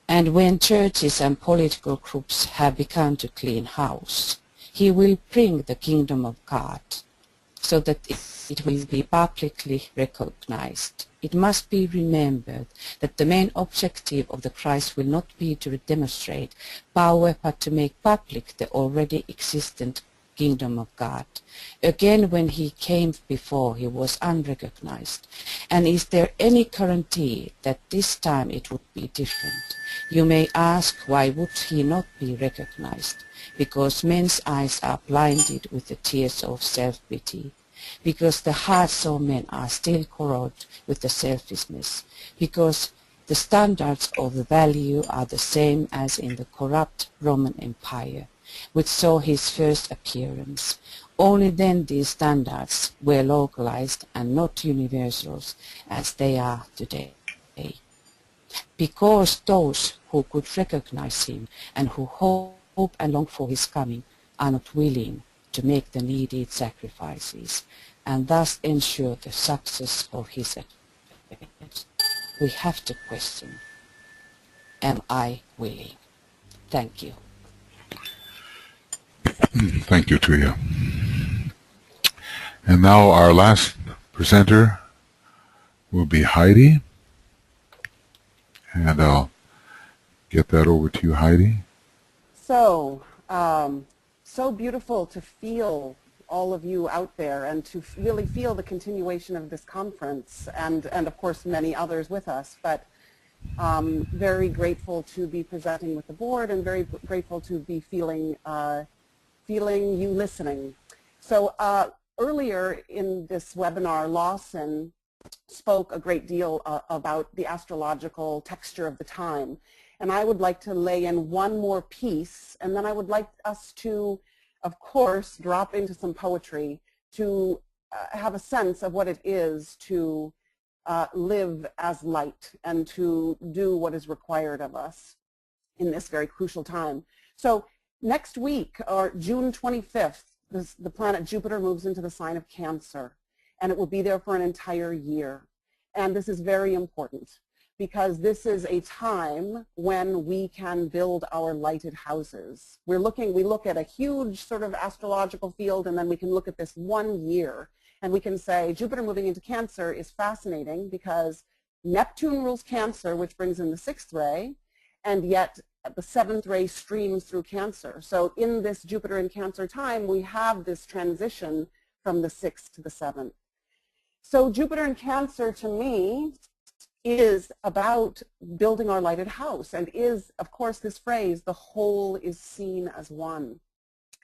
and when churches and political groups have begun to clean house. He will bring the kingdom of God so that it will be publicly recognized. It must be remembered that the main objective of the Christ will not be to demonstrate power, but to make public the already existent kingdom of God. Again, when he came before, he was unrecognized. And is there any guarantee that this time it would be different? You may ask, why would he not be recognized? Because men's eyes are blinded with the tears of self-pity. Because the hearts of men are still corroded with the selfishness, because the standards of the value are the same as in the corrupt Roman Empire, which saw his first appearance. Only then these standards were localized and not universals as they are today. Because those who could recognize him and who hope and long for his coming are not willing to make the needed sacrifices and thus ensure the success of his advent. We have to question, am I willing? Thank you. Thank you, Tuija. And now our last presenter will be Heidi. And I'll get that over to you, Heidi. So, so beautiful to feel all of you out there and to really feel the continuation of this conference and of course many others with us, but very grateful to be presenting with the board and very grateful to be feeling you listening. So earlier in this webinar, Lawson spoke a great deal about the astrological texture of the time. And I would like to lay in one more piece, and then I would like us to, of course, drop into some poetry to have a sense of what it is to live as light and to do what is required of us in this very crucial time. So next week, or June 25th, the planet Jupiter moves into the sign of Cancer, and it will be there for an entire year. And this is very important, because this is a time when we can build our lighted houses. We look at a huge sort of astrological field, and then we can look at this 1 year, and we can say Jupiter moving into Cancer is fascinating because Neptune rules Cancer, which brings in the 6th ray, and yet the 7th ray streams through Cancer. So in this Jupiter in Cancer time, we have this transition from the 6th to the 7th. So Jupiter in Cancer, to me, is about building our lighted house, and is, of course, this phrase, the whole is seen as one.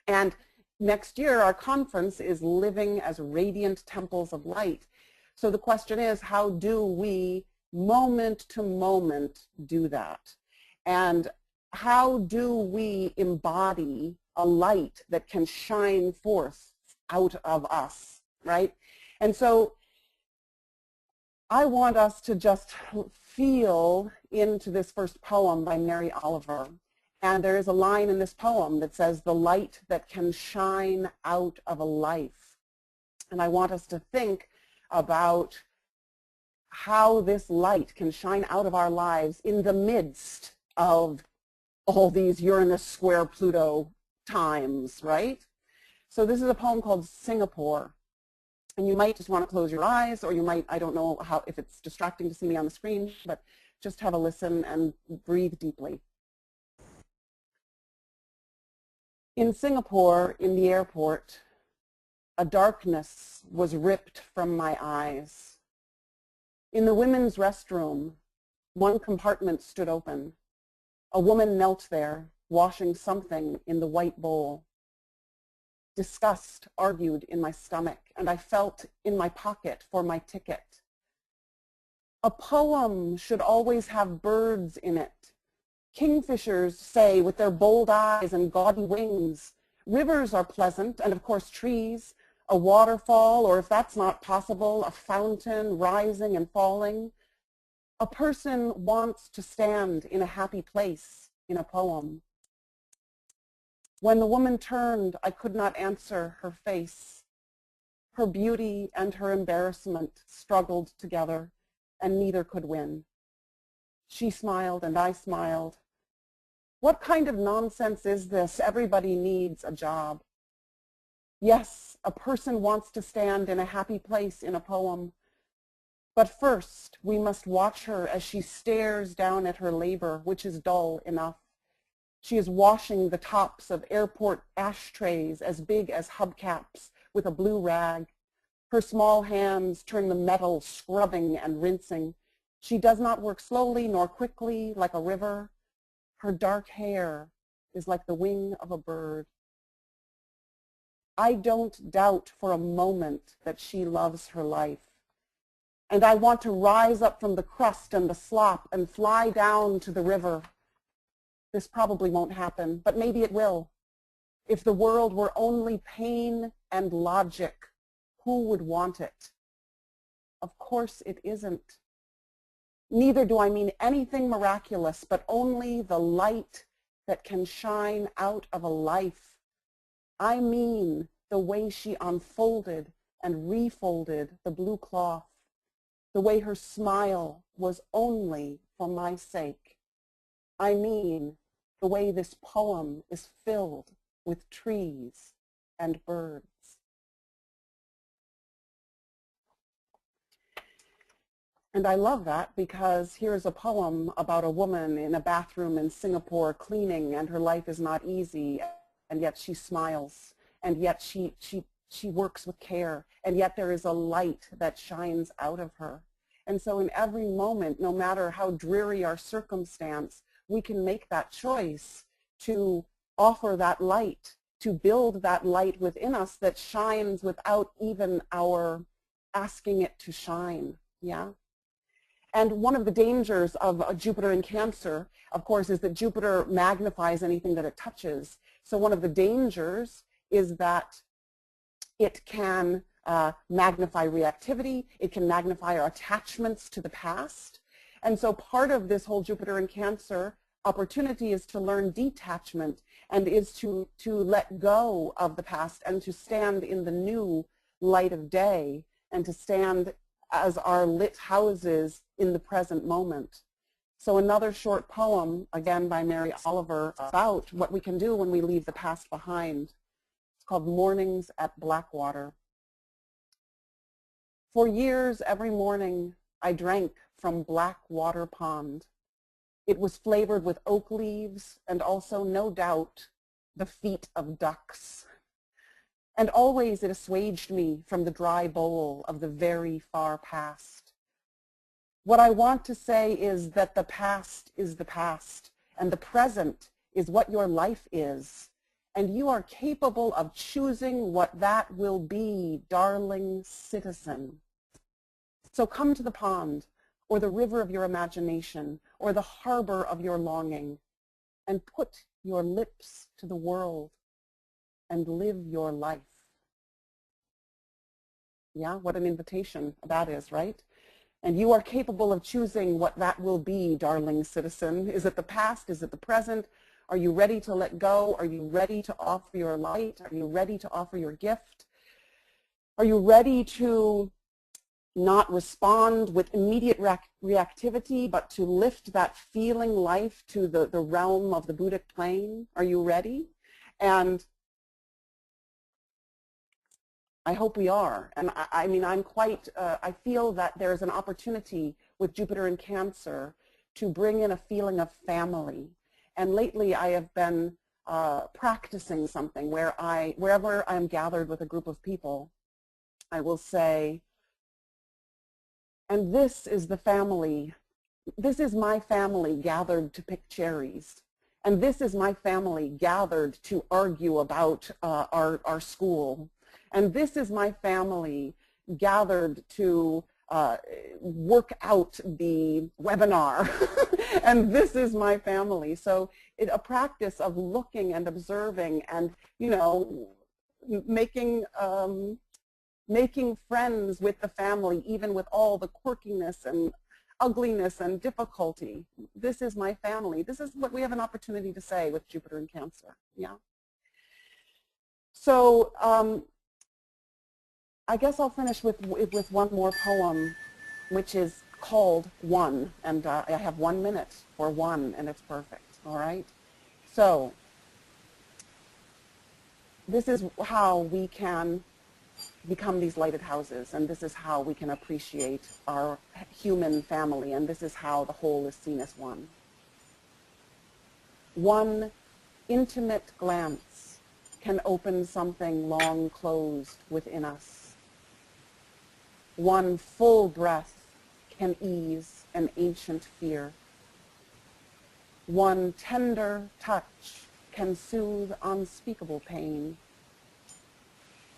And next year, our conference is Living as Radiant Temples of Light. So the question is, how do we, moment to moment, do that? And how do we embody a light that can shine forth out of us, right? And so I want us to just feel into this first poem by Mary Oliver. And there is a line in this poem that says, "The light that can shine out of a life." And I want us to think about how this light can shine out of our lives in the midst of all these Uranus square Pluto times, right? So this is a poem called Singapore. And you might just want to close your eyes, or you might, I don't know how, if it's distracting to see me on the screen, but just have a listen and breathe deeply. In Singapore, in the airport, a darkness was ripped from my eyes. In the women's restroom, one compartment stood open. A woman knelt there, washing something in the white bowl. Disgust argued in my stomach, and I felt in my pocket for my ticket. A poem should always have birds in it. Kingfishers say with their bold eyes and gaudy wings. Rivers are pleasant, and of course trees, a waterfall, or if that's not possible, a fountain rising and falling. A person wants to stand in a happy place in a poem. When the woman turned, I could not answer her face. Her beauty and her embarrassment struggled together, and neither could win. She smiled and I smiled. What kind of nonsense is this? Everybody needs a job. Yes, a person wants to stand in a happy place in a poem. But first, we must watch her as she stares down at her labor, which is dull enough. She is washing the tops of airport ashtrays as big as hubcaps with a blue rag. Her small hands turn the metal, scrubbing and rinsing. She does not work slowly nor quickly like a river. Her dark hair is like the wing of a bird. I don't doubt for a moment that she loves her life. And I want to rise up from the crust and the slop and fly down to the river. This probably won't happen, but maybe it will. If the world were only pain and logic, who would want it? Of course it isn't. Neither do I mean anything miraculous, but only the light that can shine out of a life. I mean the way she unfolded and refolded the blue cloth, the way her smile was only for my sake. I mean the way this poem is filled with trees and birds. And I love that because here's a poem about a woman in a bathroom in Singapore cleaning, and her life is not easy, and yet she smiles, and yet she works with care, and yet there is a light that shines out of her. And so in every moment, no matter how dreary our circumstance, we can make that choice to offer that light, to build that light within us that shines without even our asking it to shine, yeah? And one of the dangers of Jupiter in Cancer, of course, is that Jupiter magnifies anything that it touches. So one of the dangers is that it can magnify reactivity, it can magnify our attachments to the past. And so part of this whole Jupiter in Cancer opportunity is to learn detachment, and is to let go of the past and to stand in the new light of day, and to stand as our lit houses in the present moment. So another short poem, again by Mary Oliver, about what we can do when we leave the past behind. It's called Mornings at Blackwater. For years, every morning, I drank from Blackwater Pond. It was flavored with oak leaves and also, no doubt, the feet of ducks. And always it assuaged me from the dry bowl of the very far past. What I want to say is that the past is the past, and the present is what your life is. And you are capable of choosing what that will be, darling citizen. So come to the pond, or the river of your imagination, or the harbor of your longing, and put your lips to the world and live your life. Yeah, what an invitation that is, right? And you are capable of choosing what that will be, darling citizen. Is it the past? Is it the present? Are you ready to let go? Are you ready to offer your light? Are you ready to offer your gift? Are you ready to not respond with immediate reactivity, but to lift that feeling life to the realm of the Buddhic plane? Are you ready? And I hope we are. And I mean, I'm quite, I feel that there's an opportunity with Jupiter in Cancer to bring in a feeling of family. And lately I have been practicing something where wherever I'm gathered with a group of people, I will say, and this is the family, this is my family gathered to pick cherries. And this is my family gathered to argue about our school. And this is my family gathered to work out the webinar. And this is my family. So a practice of looking and observing and, you know, making friends with the family, even with all the quirkiness and ugliness and difficulty. This is my family. This is what we have an opportunity to say with Jupiter in Cancer. Yeah. So I guess I'll finish with one more poem, which is called One, and I have 1 minute for one, and it's perfect. All right. So this is how we can become these lighted houses, and this is how we can appreciate our human family, and this is how the whole is seen as one. One intimate glance can open something long closed within us. One full breath can ease an ancient fear. One tender touch can soothe unspeakable pain.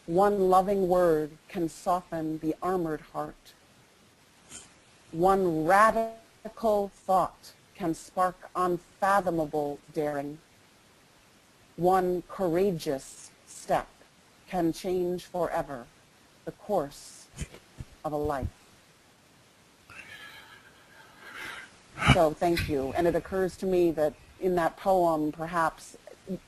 One loving word can soften the armored heart. One radical thought can spark unfathomable daring. One courageous step can change forever the course of a life. So thank you. And it occurs to me that in that poem, perhaps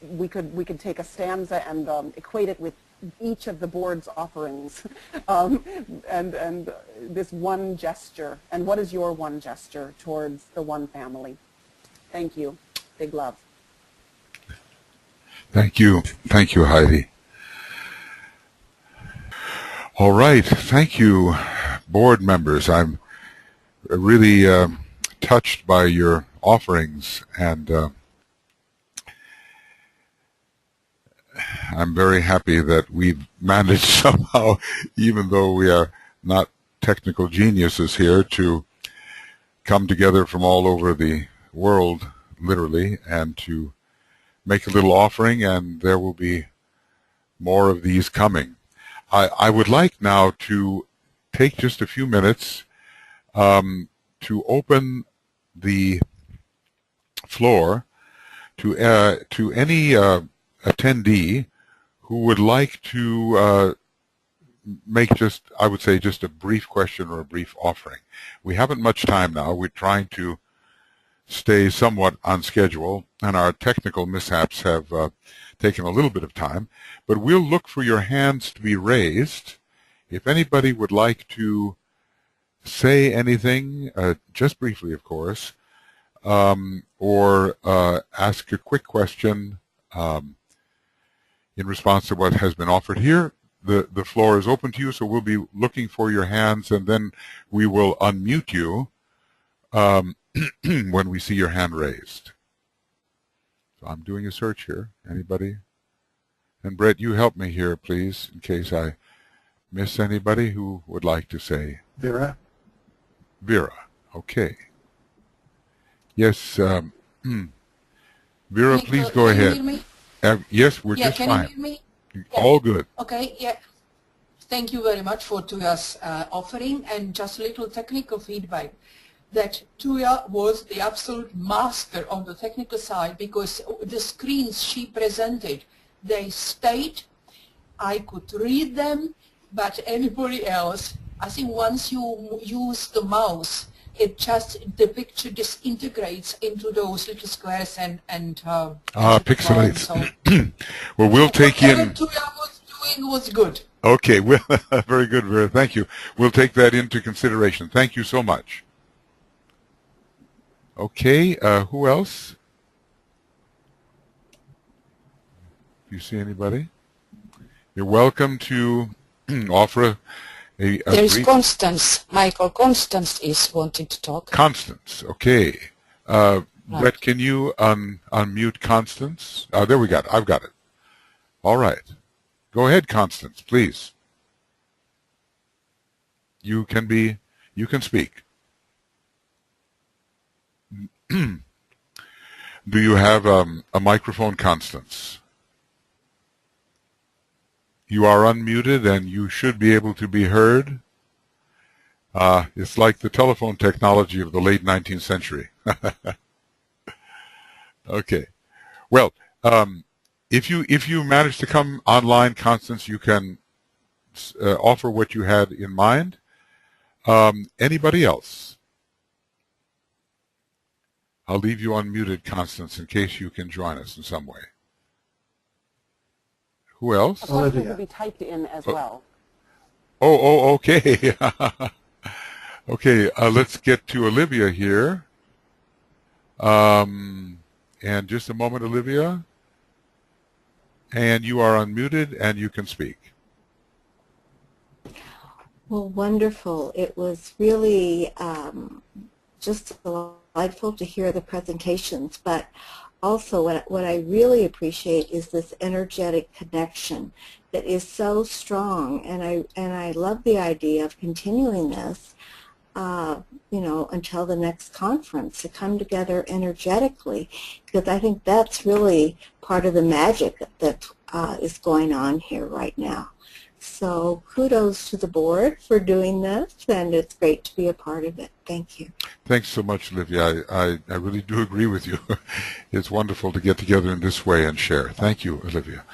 we could take a stanza and equate it with each of the board's offerings, and this one gesture. And what is your one gesture towards the one family? Thank you. Big love. Thank you. Thank you, Heidi. All right. Thank you, board members. I'm really touched by your offerings, and I'm very happy that we've managed somehow, even though we are not technical geniuses here, to come together from all over the world, literally, and to make a little offering, and there will be more of these coming. I would like now to take just a few minutes to open the floor to any attendee who would like to make just, I would say, just a brief question or a brief offering. We haven't much time now. We're trying to stay somewhat on schedule, and our technical mishaps have taken a little bit of time, but we'll look for your hands to be raised. If anybody would like to say anything, just briefly, of course, or ask a quick question in response to what has been offered here, the floor is open to you, so we'll be looking for your hands, and then we will unmute you when we see your hand raised. So I'm doing a search here. Anybody? And Brett, you help me here, please, in case I miss anybody who would like to say. Vera? Vera, okay. Yes, Vera, please go ahead. Can you hear me? Yes, we're just fine. Can you hear me? All good. Okay, yeah. Thank you very much for today's offering, and just a little technical feedback. that Tuya was the absolute master on the technical side, because the screens she presented, they stayed, I could read them, but anybody else, I think once you use the mouse, the picture disintegrates into those little squares and pixelates. so Well, we'll take whatever in. Tuya was doing was good. Okay, well, very good, Vera. Thank you. We'll take that into consideration. Thank you so much. Okay, who else? Do you see anybody? You're welcome to offer a There's brief... Constance. Michael, Constance is wanting to talk. Constance, okay. Brett, can you unmute Constance? There we got it. I've got it. All right. Go ahead, Constance, please. You can speak. Do you have a microphone, Constance? You are unmuted and you should be able to be heard. It's like the telephone technology of the late 19th century. Okay. Well, if you manage to come online, Constance, you can offer what you had in mind. Anybody else? I'll leave you unmuted, Constance, in case you can join us in some way. Who else? A question could be typed in as well. Oh, okay. Okay, let's get to Olivia here. And just a moment, Olivia. And you are unmuted and you can speak. Well, wonderful. It was really just delightful to hear the presentations, but also what I really appreciate is this energetic connection that is so strong, and I love the idea of continuing this, you know, until the next conference, to come together energetically, because I think that's really part of the magic that is going on here right now. So kudos to the board for doing this, and it's great to be a part of it. Thank you. Thanks so much, Olivia. I really do agree with you. It's wonderful to get together in this way and share. Thank you, Olivia.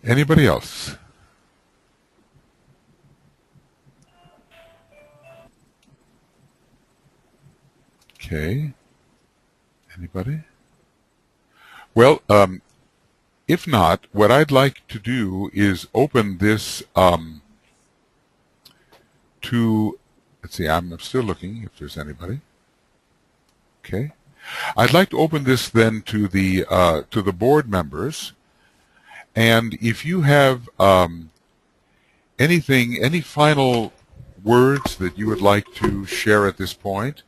Anybody else? Okay. Anybody? Well, if not, what I'd like to do is open this to, let's see, I'm still looking if there's anybody. Okay. I'd like to open this then to the board members, and if you have any final words that you would like to share at this point,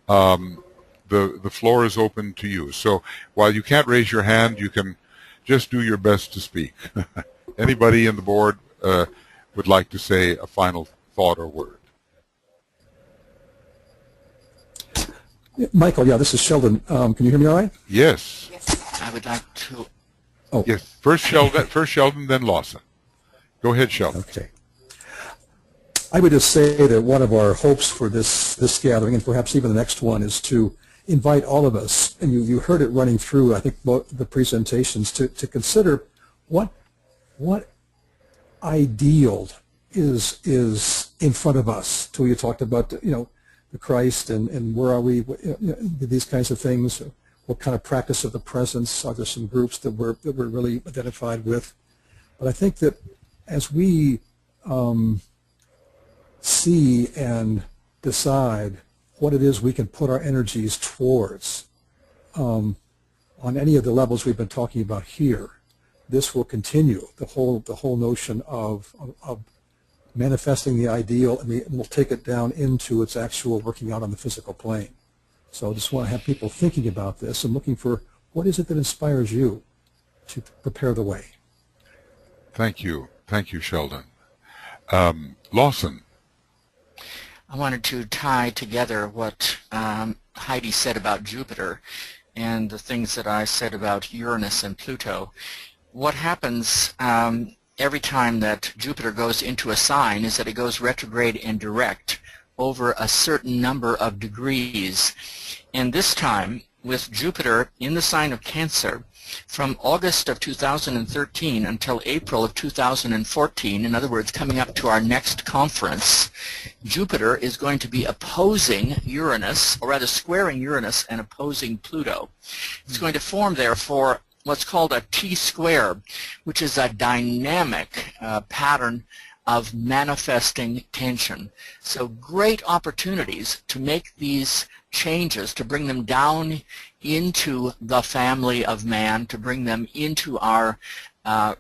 the floor is open to you. So while you can't raise your hand, you can just do your best to speak. Anybody in the board would like to say a final thought or word? Michael, yeah, this is Sheldon. Can you hear me all right? Yes. I would like to... Oh. Yes. First Sheldon, then Lawson. Go ahead, Sheldon. Okay. I would just say that one of our hopes for this gathering, and perhaps even the next one, is to invite all of us, and you heard it running through, I think, the presentations, to consider what ideal is in front of us. So you talked about, you know, the Christ and where are we, you know, these kinds of things. What kind of practice of the presence? Are there some groups that we're really identified with? But I think that as we see and decide what it is we can put our energies towards on any of the levels we've been talking about here, this will continue. The whole notion of manifesting the ideal, and we'll take it down into its actual working out on the physical plane. So I just want to have people thinking about this and looking for what is it that inspires you to prepare the way. Thank you. Thank you, Sheldon. Lawson. I wanted to tie together what Heidi said about Jupiter and the things that I said about Uranus and Pluto. What happens every time that Jupiter goes into a sign is that it goes retrograde and direct over a certain number of degrees. And this time, with Jupiter in the sign of Cancer, from August of 2013 until April of 2014, in other words, coming up to our next conference, Jupiter is going to be opposing Uranus, or rather squaring Uranus and opposing Pluto. It's going to form, therefore, what's called a T-square, which is a dynamic pattern of manifesting tension. So great opportunities to make these changes, to bring them down into the family of man, to bring them into our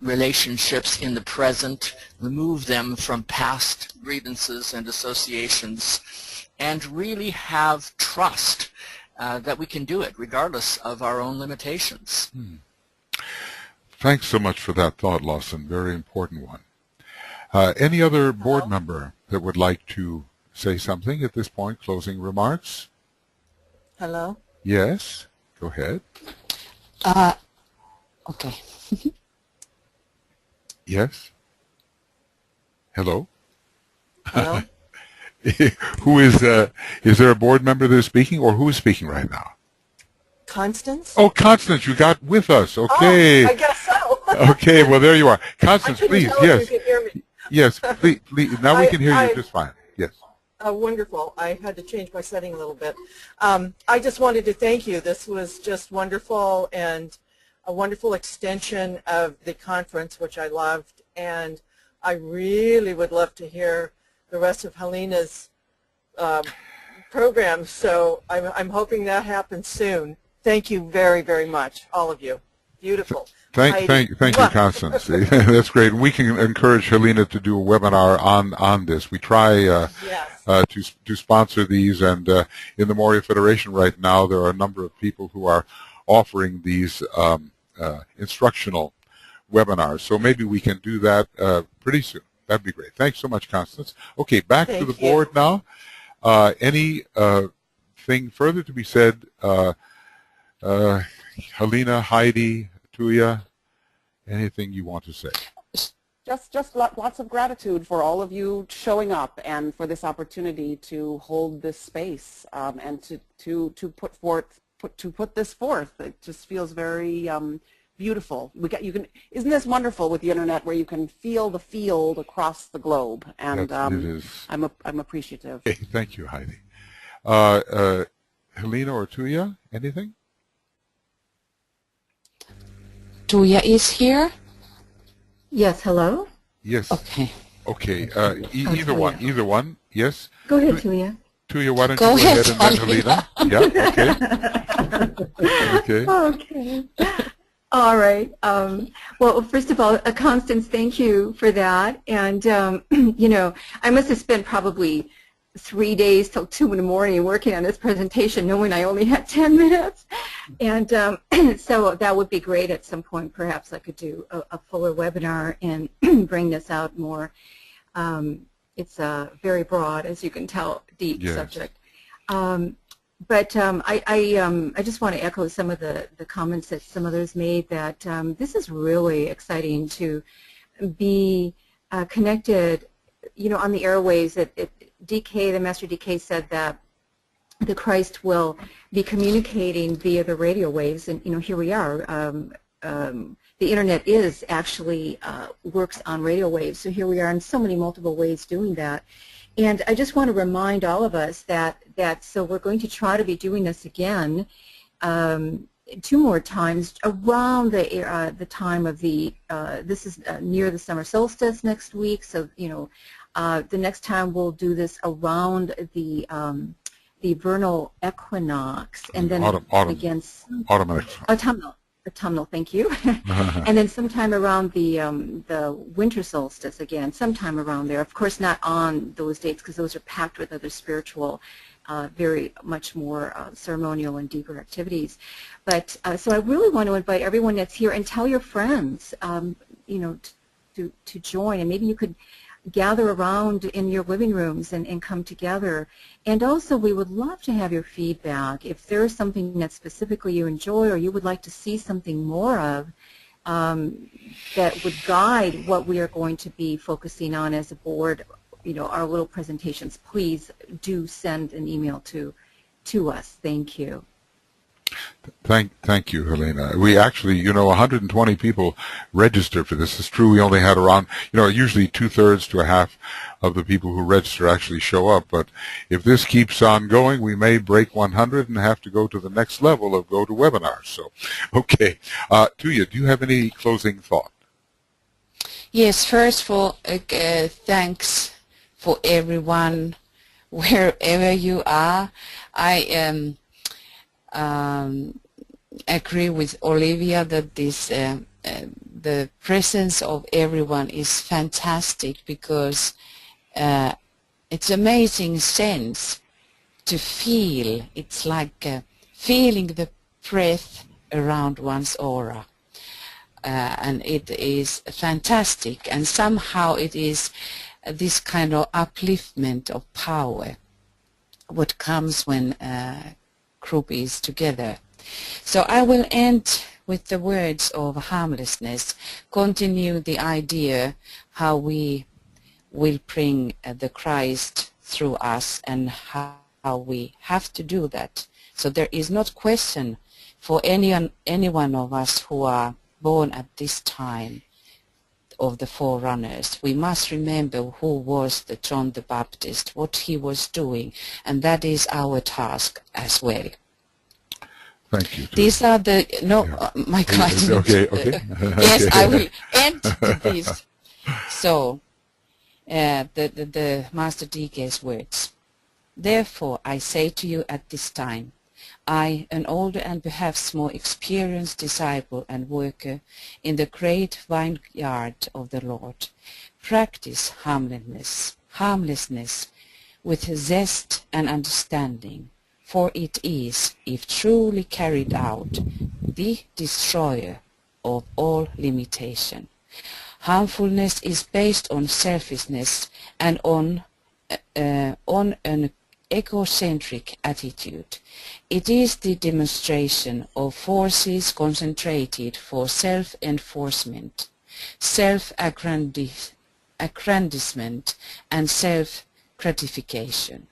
relationships in the present, remove them from past grievances and associations, and really have trust that we can do it regardless of our own limitations. Thanks so much for that thought, Lawson. Very important one. Any other board member that would like to say something at this point? Closing remarks? Hello? Yes, go ahead. Okay. Yes? Hello? Hello? Who is there a board member that is speaking, or who is speaking right now? Constance? Oh, Constance, you got with us. Okay. Oh, I guess so. Okay, well, there you are. Constance, please, yes. If you could hear me. Yes, please. Now we can hear you just fine. Yes. Wonderful. I had to change my setting a little bit. I just wanted to thank you. This was just wonderful and a wonderful extension of the conference, which I loved. And I really would love to hear the rest of Helena's program. So I'm hoping that happens soon. Thank you very, very much, all of you. Beautiful. Thank you, Constance. That's great. We can encourage Helena to do a webinar on this. We try Yes. to sponsor these, and in the Moria Federation right now, there are a number of people who are offering these instructional webinars. So maybe we can do that pretty soon. That'd be great. Thanks so much, Constance. Okay, back to the board now. Any thing further to be said? Helena, Heidi, Tuya, anything you want to say? Just lots of gratitude for all of you showing up and for this opportunity to hold this space and to put this forth. It just feels very beautiful. Isn't this wonderful with the internet, where you can feel the field across the globe? And it is. I'm appreciative. Hey, thank you, Heidi. Helena or Tuya, anything? Tuya is here? Yes, hello? Yes. Okay. Okay. Either one. Yes. Go ahead, Tuya. Tuya, why don't you go ahead and then Helena? Yeah. Okay. Okay. Okay. All right. Well, first of all, Constance, thank you for that. And, you know, I must have spent probably 3 days till 2 in the morning working on this presentation, knowing I only had 10 minutes. And so that would be great at some point. Perhaps I could do a fuller webinar and bring this out more. It's a very broad, as you can tell, deep subject. But I just want to echo some of the comments that some others made, that this is really exciting to be connected, you know, on the airwaves. DK, the Master DK, said that the Christ will be communicating via the radio waves, and you know, here we are. The internet is actually works on radio waves, so here we are in so many multiple ways doing that. And I just want to remind all of us that so we're going to try to be doing this again 2 more times around the time of the this is near the summer solstice next week. So you know, the next time we'll do this around the vernal equinox, and then autumnal, thank you. And then sometime around the winter solstice again, sometime around there. Of course, not on those dates, because those are packed with other spiritual, very much more ceremonial and deeper activities. But so I really want to invite everyone that's here, and tell your friends, you know, to join, and maybe you could gather around in your living rooms and come together. And also, we would love to have your feedback. If there is something that specifically you enjoy, or you would like to see something more of, that would guide what we are going to be focusing on as a board, our little presentations, please do send an email to us. Thank you. Thank you, Helena. We actually, 120 people register for this. It's true we only had around, usually 2/3 to a half of the people who register actually show up. But if this keeps on going, we may break 100 and have to go to the next level of GoToWebinars. So, okay. Tuija, do you have any closing thought? Yes, first of all, thanks for everyone, wherever you are. I agree with Olivia that the presence of everyone is fantastic, because it's amazing sense to feel. It's like feeling the breath around one's aura. And it is fantastic, and somehow it is this kind of upliftment of power what comes when a group is together. So I will end with the words of harmlessness, continue the idea how we will bring the Christ through us and how we have to do that. So there is not question for any one of us who are born at this time of the forerunners. We must remember who was the John the Baptist, what he was doing, and that is our task as well. Thank you. These are the my question. Okay. Yes, I will end with this. So, the Master DK's words. Therefore, I say to you at this time, I, an older and perhaps more experienced disciple and worker in the great vineyard of the Lord, practice harmlessness with zest and understanding, for it is, if truly carried out, the destroyer of all limitation. Harmfulness is based on selfishness and on an egocentric attitude. It is the demonstration of forces concentrated for self-enforcement, self-aggrandizement, and self-gratification.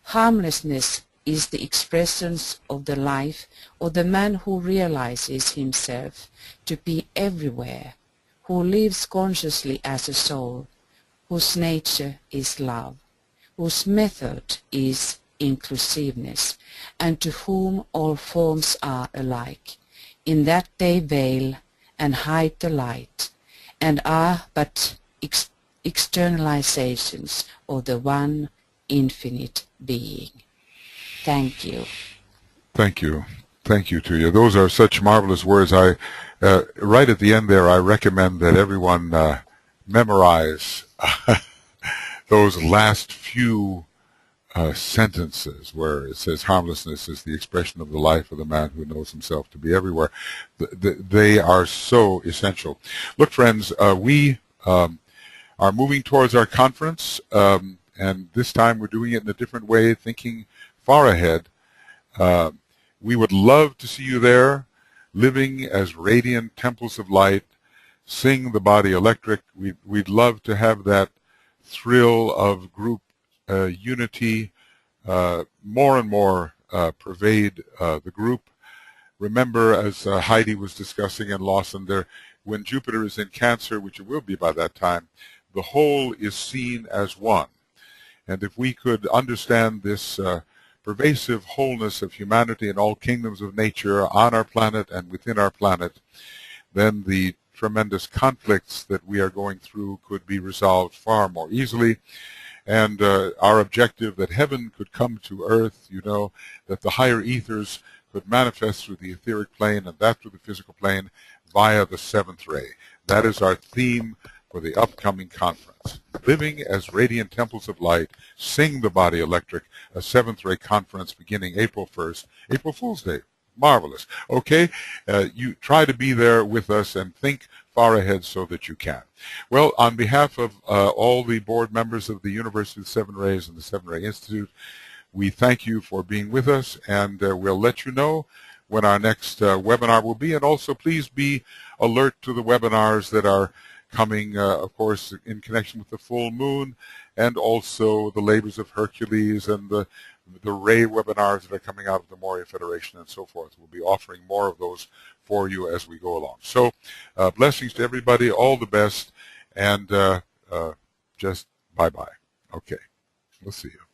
Harmlessness is the expression of the life of the man who realizes himself to be everywhere, who lives consciously as a soul, whose nature is love, whose method is inclusiveness, and to whom all forms are alike, in that they veil and hide the light, and are but externalizations of the one infinite being. Thank you. Thank you. Thank you, Tuija. Those are such marvelous words. I right at the end there, I recommend that everyone memorize those last few sentences where it says harmlessness is the expression of the life of the man who knows himself to be everywhere. They are so essential. Look, friends, we are moving towards our conference, and this time we're doing it in a different way, thinking far ahead. We would love to see you there, living as radiant temples of light. Sing the Body Electric. We'd love to have that thrill of group unity more and more pervade the group. Remember, as Heidi was discussing and Lawson there, when Jupiter is in Cancer, which it will be by that time, the whole is seen as one. And if we could understand this pervasive wholeness of humanity and all kingdoms of nature on our planet and within our planet, then the tremendous conflicts that we are going through could be resolved far more easily. And our objective that heaven could come to earth, that the higher ethers could manifest through the etheric plane and that through the physical plane via the seventh ray. That is our theme for the upcoming conference. Living as radiant temples of light, sing the Body Electric, a seventh ray conference beginning April 1st, April Fool's Day. Marvelous. Okay, you try to be there with us and think far ahead so that you can. Well, on behalf of all the board members of the University of the Seven Rays and the Seven Ray Institute, we thank you for being with us, and we'll let you know when our next webinar will be. And also, please be alert to the webinars that are coming, of course, in connection with the full moon, and also the labors of Hercules and the Ray webinars that are coming out of the Moria Federation and so forth. We'll be offering more of those for you as we go along. So blessings to everybody, all the best, and just bye-bye. Okay, we'll see you.